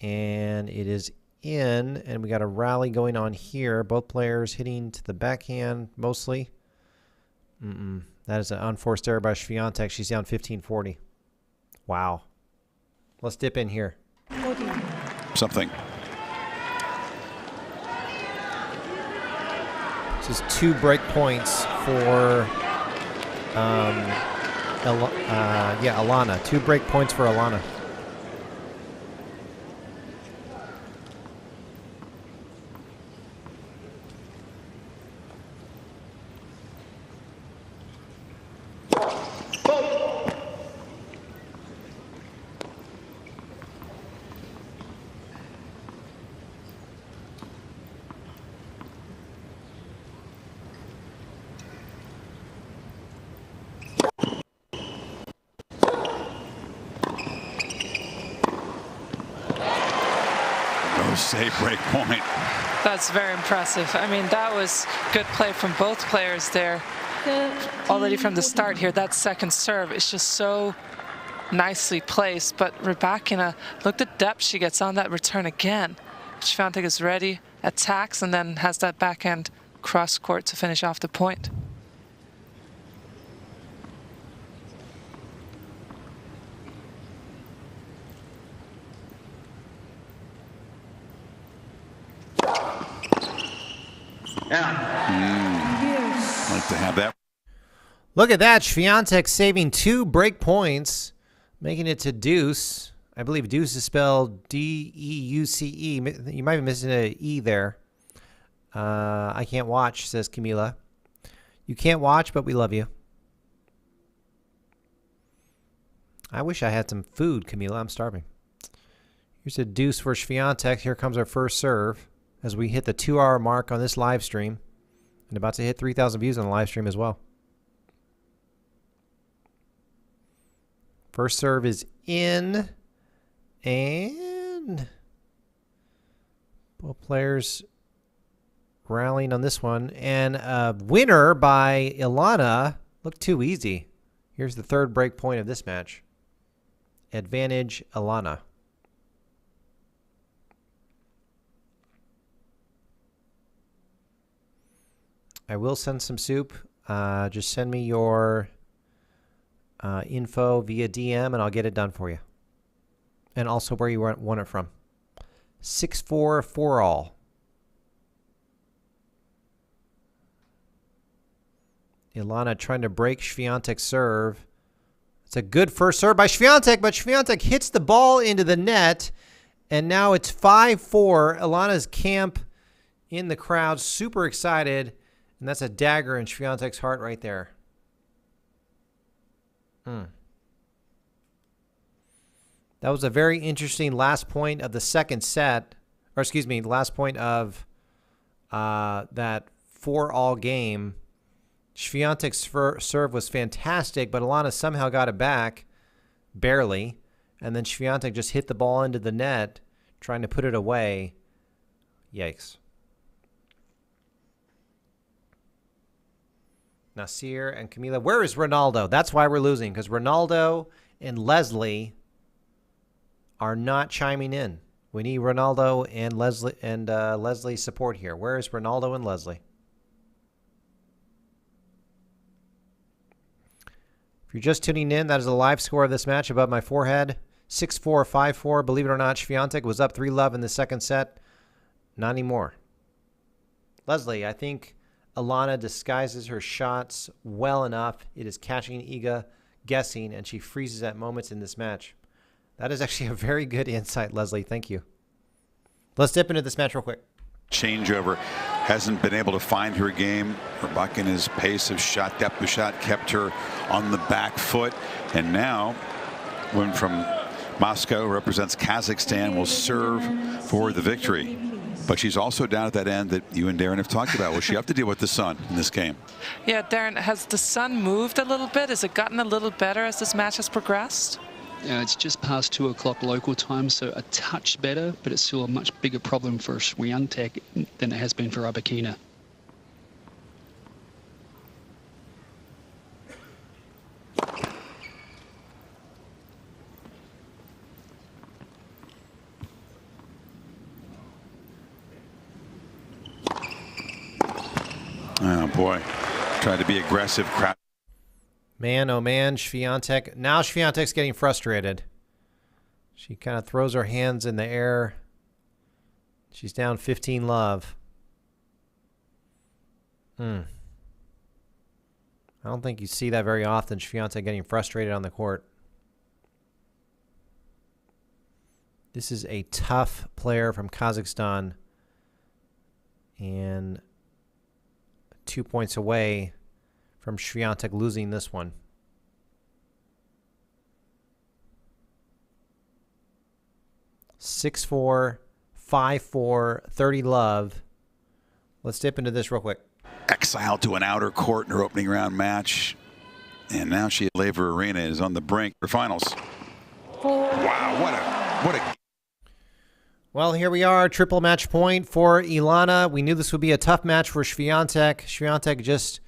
and it is in, and we got a rally going on here. Both players hitting to the backhand mostly. That is an unforced error by Świątek. She's down 15-40. Wow. Let's dip in here. Something. This is 2 break points for Elena. 2 break points for Elena. Save break point. That's very impressive. I mean, that was good play from both players there. Already from the start here, that second serve is just so nicely placed. But Rybakina, look at the depth she gets on that return again. Świątek is ready, attacks, and then has that backhand cross court to finish off the point. Like to have that. Look at that. Świątek saving 2 break points, making it to deuce. I believe deuce is spelled D-E-U-C-E. You might be missing an E there. I can't watch, says Camila. You can't watch, but we love you. I wish I had some food, Camila. I'm starving. Here's a deuce for Świątek. Here comes our first serve as we hit the 2-hour mark on this live stream. And about to hit 3,000 views on the live stream as well. First serve is in. And both players rallying on this one. And a winner by Ilana. Looked too easy. Here's the third break point of this match. Advantage Ilana. I will send some soup. Just send me your info via DM and I'll get it done for you. And also where you want it from. 6-4 for all. Ilana trying to break Świątek's serve. It's a good first serve by Świątek, but Świątek hits the ball into the net. And now it's 5-4. Ilana's camp in the crowd, super excited. And that's a dagger in Świątek's heart right there. That was a very interesting last point of the second set. Or excuse me, last point of that 4-all game. Świątek's serve was fantastic, but Ilana somehow got it back, barely. And then Świątek just hit the ball into the net, trying to put it away. Yikes. Nasir and Camila. Where is Ronaldo? That's why we're losing, because Ronaldo and Leslie are not chiming in. We need Ronaldo and Leslie support here. Where is Ronaldo and Leslie? If you're just tuning in, that is the live score of this match above my forehead. 6-4, 5-4. Believe it or not, Świątek was up 3-love in the second set. Not anymore. Leslie, I think Ilana disguises her shots well enough. It is catching Iga guessing, and she freezes at moments in this match. That is actually a very good insight, Leslie. Thank you. Let's dip into this match real quick. Changeover. Hasn't been able to find her game. Rybakina's pace of shot, depth of shot kept her on the back foot. And now, one from Moscow, represents Kazakhstan, will serve for the victory. But she's also down at that end that you and Darren have talked about. Will she have to deal with the sun in this game? Yeah, Darren, has the sun moved a little bit? Has it gotten a little better as this match has progressed? It's just past 2 o'clock local time, so a touch better, but it's still a much bigger problem for Świątek than it has been for Rybakina. Oh, boy. Tried to be aggressive. Man, oh man, Świątek. Now Świątek's getting frustrated. She kind of throws her hands in the air. She's down 15-love. I don't think you see that very often, Świątek getting frustrated on the court. This is a tough player from Kazakhstan. And 2 points away from Świątek losing this one. (6-4, 5-4, 30-love). Let's dip into this real quick. Exiled to an outer court in her opening round match. And now she at Lever Arena is on the brink for finals. Wow, what a Well, here we are, triple match point for Ilana. We knew this would be a tough match for Świątek. Świątek just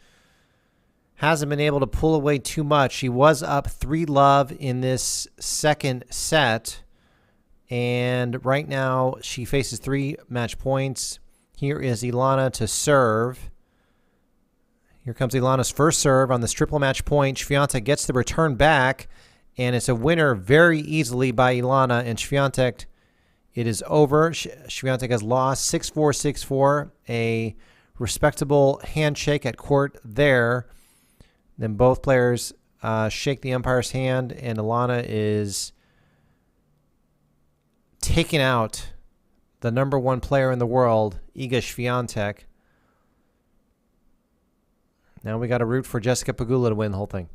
hasn't been able to pull away too much. She was up 3-love in this second set. And right now she faces 3 match points. Here is Ilana to serve. Here comes Ilana's first serve on this triple match point. Świątek gets the return back. And it's a winner very easily by Ilana. And Świątek, it is over. Świątek has lost 6-4, 6-4. A respectable handshake at court there. Then both players shake the umpire's hand, and Ilana is taking out the #1 player in the world, Iga Świątek. Now we got to root for Jessica Pegula to win the whole thing.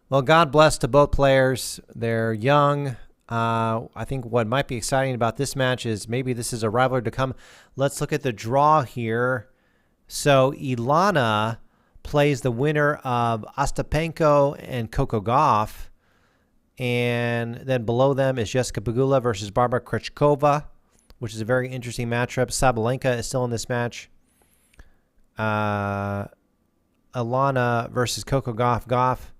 Well, God bless to both players. They're young. I think what might be exciting about this match is maybe this is a rivalry to come. Let's look at the draw here. So Ilana plays the winner of Ostapenko and Coco Gauff. And then below them is Jessica Pegula versus Barbara Krejcikova, which is a very interesting matchup. Sabalenka is still in this match. Alana versus Coco Gauff. Gauff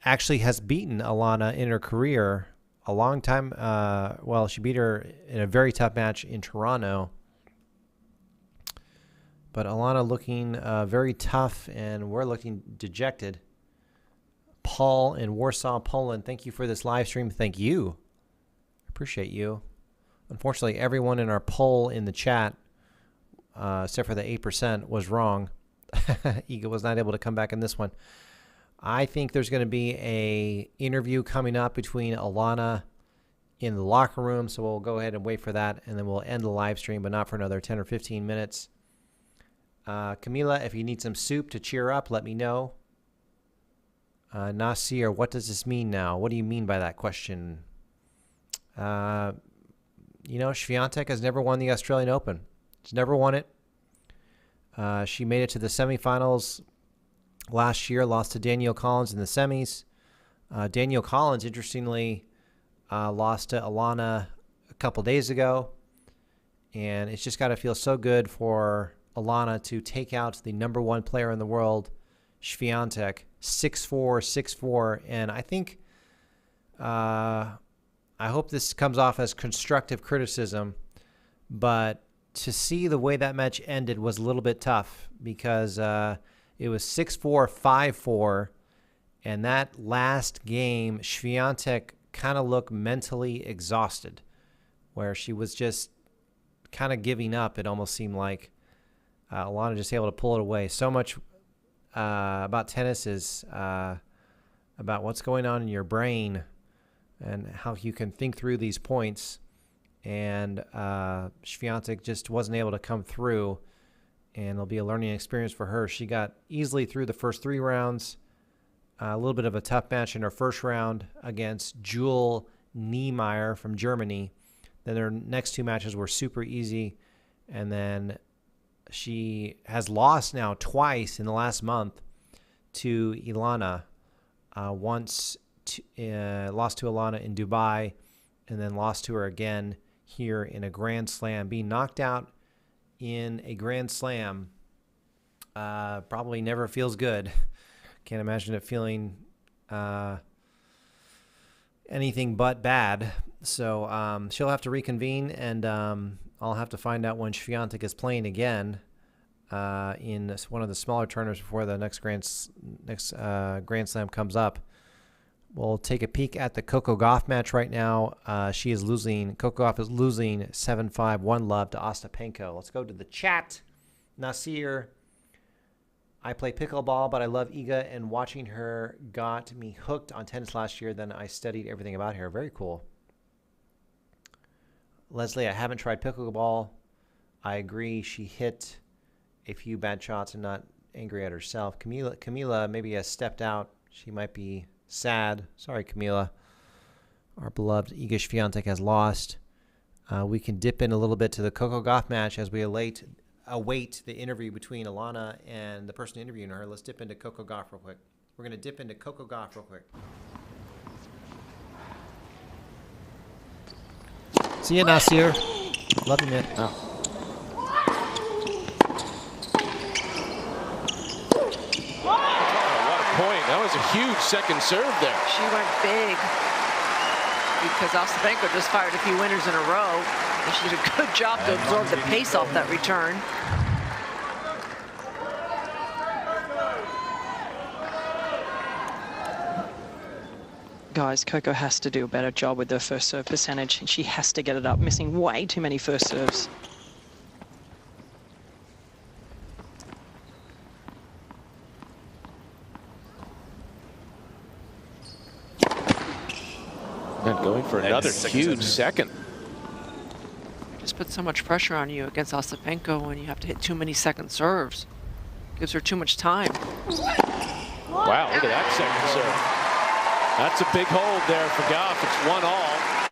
actually has beaten Alana in her career a long time. Well, she beat her in a very tough match in Toronto. But Alana looking very tough, and we're looking dejected. Paul in Warsaw, Poland, thank you for this live stream. Thank you. Appreciate you. Unfortunately, everyone in our poll in the chat, except for the 8%, was wrong. Iga was not able to come back in this one. I think there's going to be a interview coming up between Alana in the locker room, so we'll go ahead and wait for that, and then we'll end the live stream, but not for another 10 or 15 minutes. Camila, if you need some soup to cheer up, let me know. Nasir, what does this mean now? What do you mean by that question? Świątek has never won the Australian Open. She's never won it. She made it to the semifinals last year, lost to Danielle Collins in the semis. Danielle Collins, interestingly, lost to Alana a couple days ago. And it's just got to feel so good for Alana to take out the number one player in the world, Świątek, 6-4, 6-4. And I think, I hope this comes off as constructive criticism, but to see the way that match ended was a little bit tough because it was 6-4, 5-4, and that last game, Świątek kind of looked mentally exhausted, where she was just kind of giving up. It almost seemed like Alana just able to pull it away. So much about tennis is about what's going on in your brain and how you can think through these points. And Świątek just wasn't able to come through, and it'll be a learning experience for her. She got easily through the first 3 rounds. A little bit of a tough match in her first round against Jule Niemeyer from Germany. Then her next 2 matches were super easy, and then she has lost now twice in the last month to Elena. Once lost to Elena in Dubai, and then lost to her again here in a Grand Slam. Being knocked out in a Grand Slam probably never feels good. Can't imagine it feeling anything but bad. So she'll have to reconvene, and I'll have to find out when Świątek is playing again in one of the smaller tournaments before the next Grand Slam comes up. We'll take a peek at the Coco Gauff match right now. Coco Gauff is losing 7-5, 1-love to Ostapenko. Let's go to the chat. Nasir, I play pickleball, but I love Iga, and watching her got me hooked on tennis last year. Then I studied everything about her. Very cool. Leslie, I haven't tried pickleball. I agree. She hit a few bad shots and not angry at herself. Camila maybe has stepped out. She might be sad. Sorry, Camila. Our beloved Iga Świątek has lost. We can dip in a little bit to the Coco Gauff match as we await the interview between Alana and the person interviewing her. Let's dip into Coco Gauff real quick. We're going to dip into Coco Gauff real quick. See you, Nasir. Love you, man. Oh. Point. That was a huge second serve there. She went big because Ostapenko just fired a few winners in a row, and she did a good job to absorb the pace off that return. Guys, Coco has to do a better job with her first serve percentage, and she has to get it up, missing way too many first serves. And going for another huge second. Just put so much pressure on you against Ostapenko when you have to hit too many second serves. Gives her too much time. Wow, look at that second serve. That's a big hold there for Gauff. It's 1-all.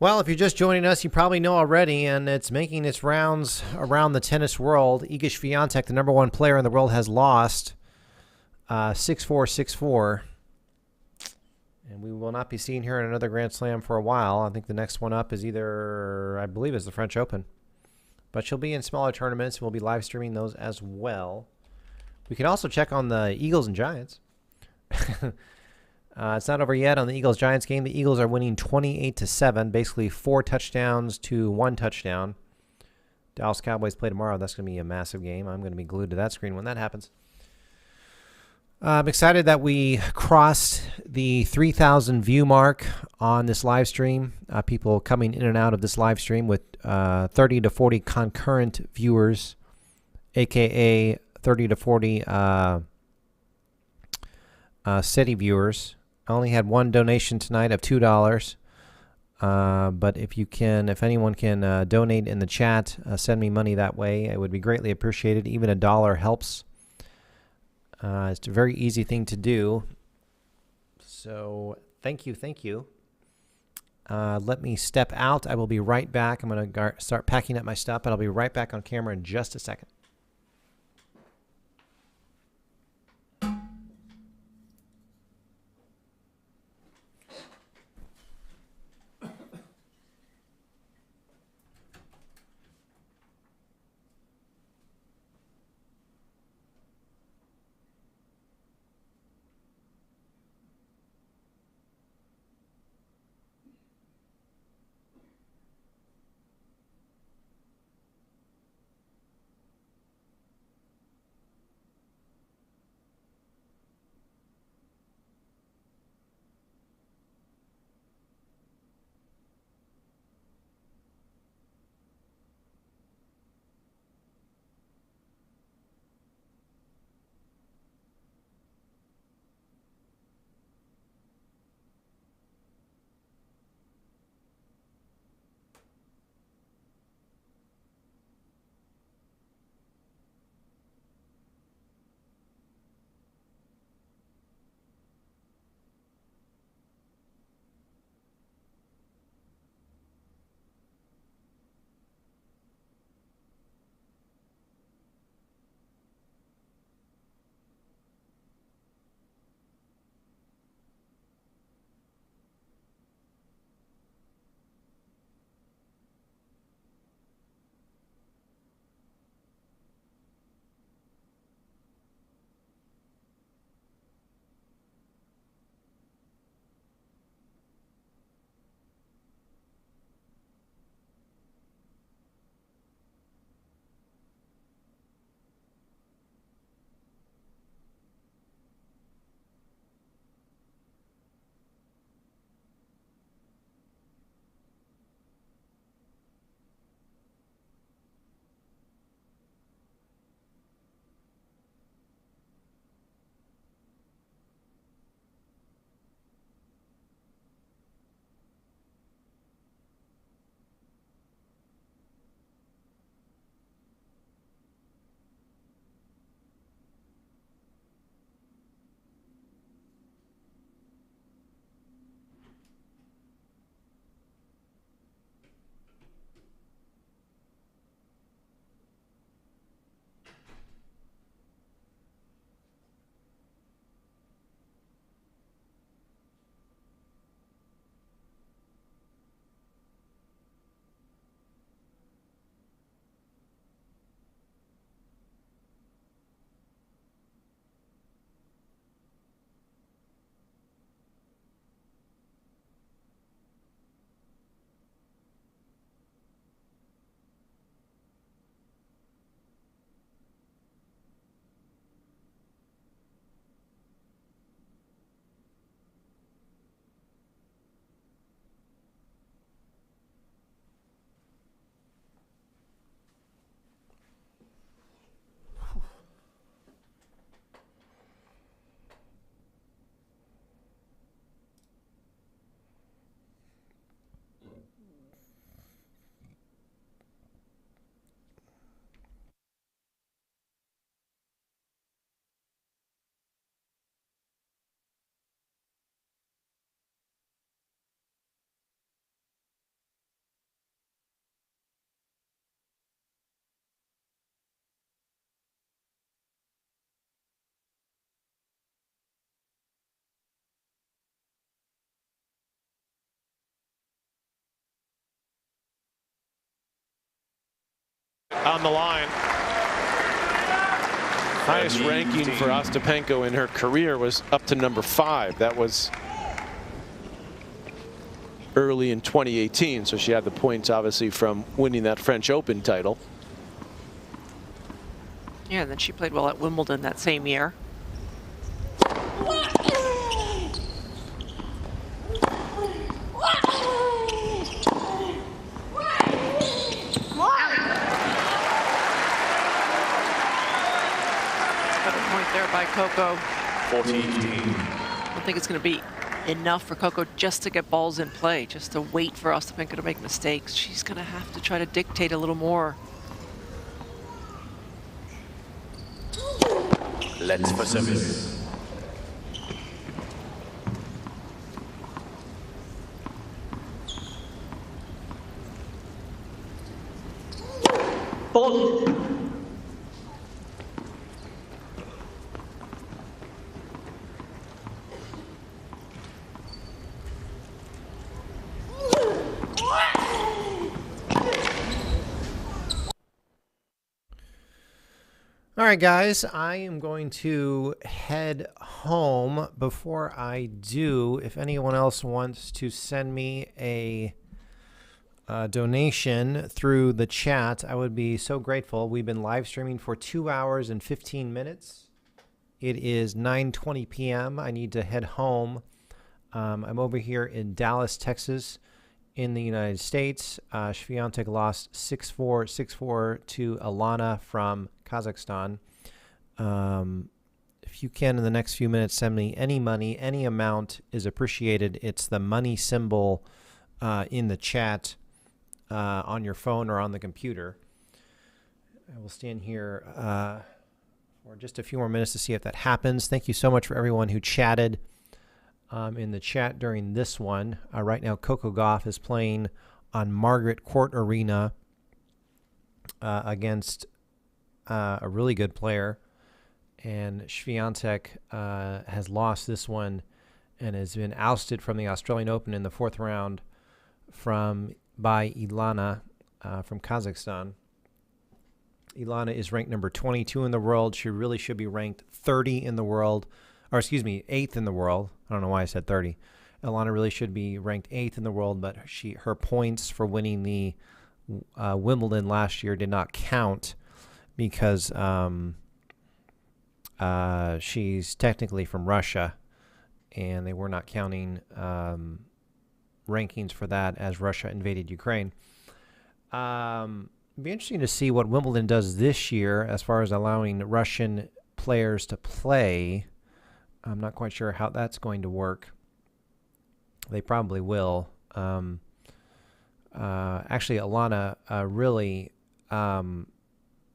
Well, if you're just joining us, you probably know already, and it's making its rounds around the tennis world. Iga Świątek, the number one player in the world, has lost 6-4, 6-4. And we will not be seeing her in another Grand Slam for a while. I think the next one up is either, I believe, is the French Open. But she'll be in smaller tournaments, and we'll be live streaming those as well. We can also check on the Eagles and Giants. It's not over yet on the Eagles-Giants game. The Eagles are winning 28-7, basically 4 touchdowns to 1 touchdown. Dallas Cowboys play tomorrow. That's going to be a massive game. I'm going to be glued to that screen when that happens. I'm excited that we crossed the 3,000 view mark on this live stream. People coming in and out of this live stream with 30 to 40 concurrent viewers, a.k.a. 30 to 40 steady viewers. I only had one donation tonight of $2. But if anyone can donate in the chat, send me money that way. It would be greatly appreciated. Even $1 helps. It's a very easy thing to do. So thank you. Let me step out. I will be right back. I'm going to start packing up my stuff, but I'll be right back on camera in just a second. On the line. Highest ranking for Ostapenko in her career was up to number 5. That was early in 2018, so she had the points obviously from winning that French Open title. Yeah, and then she played well at Wimbledon that same year. By Coco. 14. I don't think it's going to be enough for Coco just to get balls in play, just to wait for Ostapenko to make mistakes. She's going to have to try to dictate a little more. Let's for service. Ball. All right, guys, I am going to head home. Before I do, if anyone else wants to send me a donation through the chat, I would be so grateful. We've been live streaming for 2 hours and 15 minutes. It is 9:20 p.m. I need to head home. I'm over here in Dallas, Texas, in the United States. Świątek lost 6-4, 6-4 to Elena from Kazakhstan. If you can, in the next few minutes, send me any money. Any amount is appreciated. It's the money symbol in the chat on your phone or on the computer. I will stand here for just a few more minutes to see if that happens. Thank you so much for everyone who chatted in the chat during this one. Right now, Coco Gauff is playing on Margaret Court Arena against a really good player, and Świątek has lost this one and has been ousted from the Australian Open in the 4th round by Elena from Kazakhstan. Elena is ranked number 22 in the world. She really should be ranked 30 in the world, or excuse me, 8th in the world. I don't know why I said 30. Elena really should be ranked 8th in the world, but her points for winning the Wimbledon last year did not count because she's technically from Russia, and they were not counting rankings for that as Russia invaded Ukraine. It'd be interesting to see what Wimbledon does this year as far as allowing Russian players to play. I'm not quite sure how that's going to work. They probably will. Actually, Elena really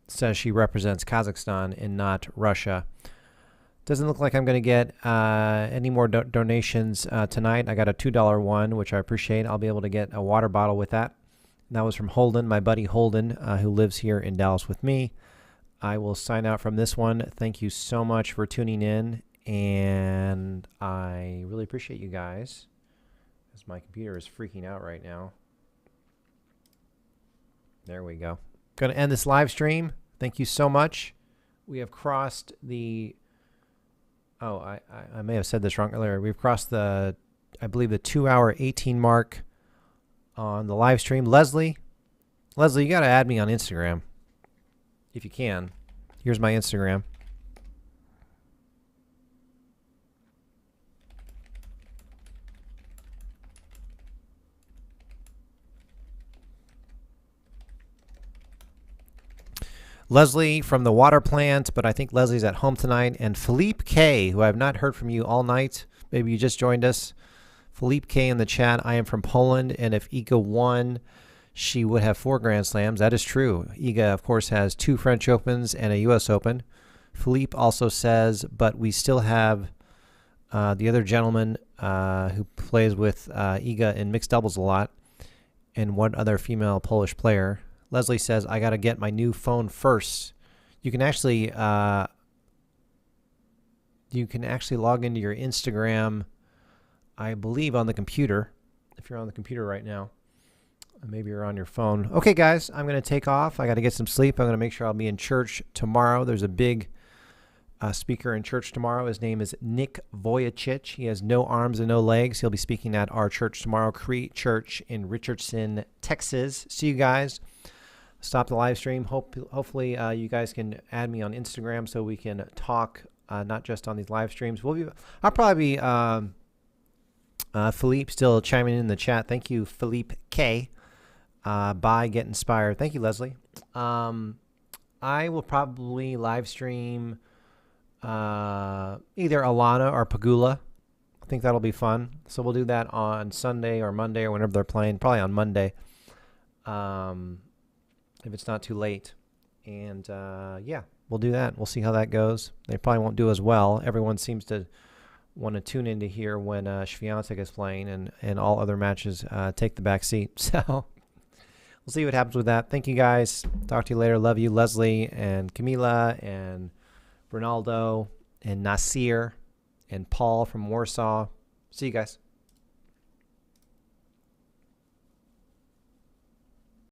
says she represents Kazakhstan and not Russia. Doesn't look like I'm going to get any more donations tonight. I got a $2 one, which I appreciate. I'll be able to get a water bottle with that. And that was from Holden, my buddy Holden, who lives here in Dallas with me. I will sign out from this one. Thank you so much for tuning in, and I really appreciate you guys, as my computer is freaking out right now. There we go. Going to end this live stream. Thank you so much. We have crossed the... Oh, I may have said this wrong earlier. We've crossed the, I believe, the 2-hour 18 mark on the live stream. Leslie, you got to add me on Instagram if you can. Here's my Instagram. Leslie from the water plant, but I think Leslie's at home tonight. And Philippe K, who I have not heard from you all night. Maybe you just joined us. Philippe K in the chat. I am from Poland, and if Iga won, she would have 4 Grand Slams. That is true. Iga, of course, has 2 French Opens and a U.S. Open. Philippe also says, but we still have the other gentleman who plays with Iga in mixed doubles a lot, and one other female Polish player. Leslie says, I got to get my new phone first. You can actually log into your Instagram, I believe, on the computer, if you're on the computer right now. Maybe you're on your phone. Okay, guys, I'm going to take off. I got to get some sleep. I'm going to make sure I'll be in church tomorrow. There's a big speaker in church tomorrow. His name is Nick Vujicic. He has no arms and no legs. He'll be speaking at our church tomorrow, Crete Church in Richardson, Texas. See you guys. Stop the live stream. Hopefully you guys can add me on Instagram so we can talk, not just on these live streams. I'll probably be Philippe still chiming in the chat. Thank you, Philippe K. Bye, get inspired. Thank you, Leslie. I will probably live stream either Alana or Pagula. I think that'll be fun. So we'll do that on Sunday or Monday or whenever they're playing. Probably on Monday, if it's not too late. And yeah, we'll do that. We'll see how that goes. They probably won't do as well. Everyone seems to want to tune in to hear when Świątek is playing, and all other matches take the back seat. So we'll see what happens with that. Thank you, guys. Talk to you later. Love you, Leslie and Camila and Ronaldo and Nasir and Paul from Warsaw. See you guys.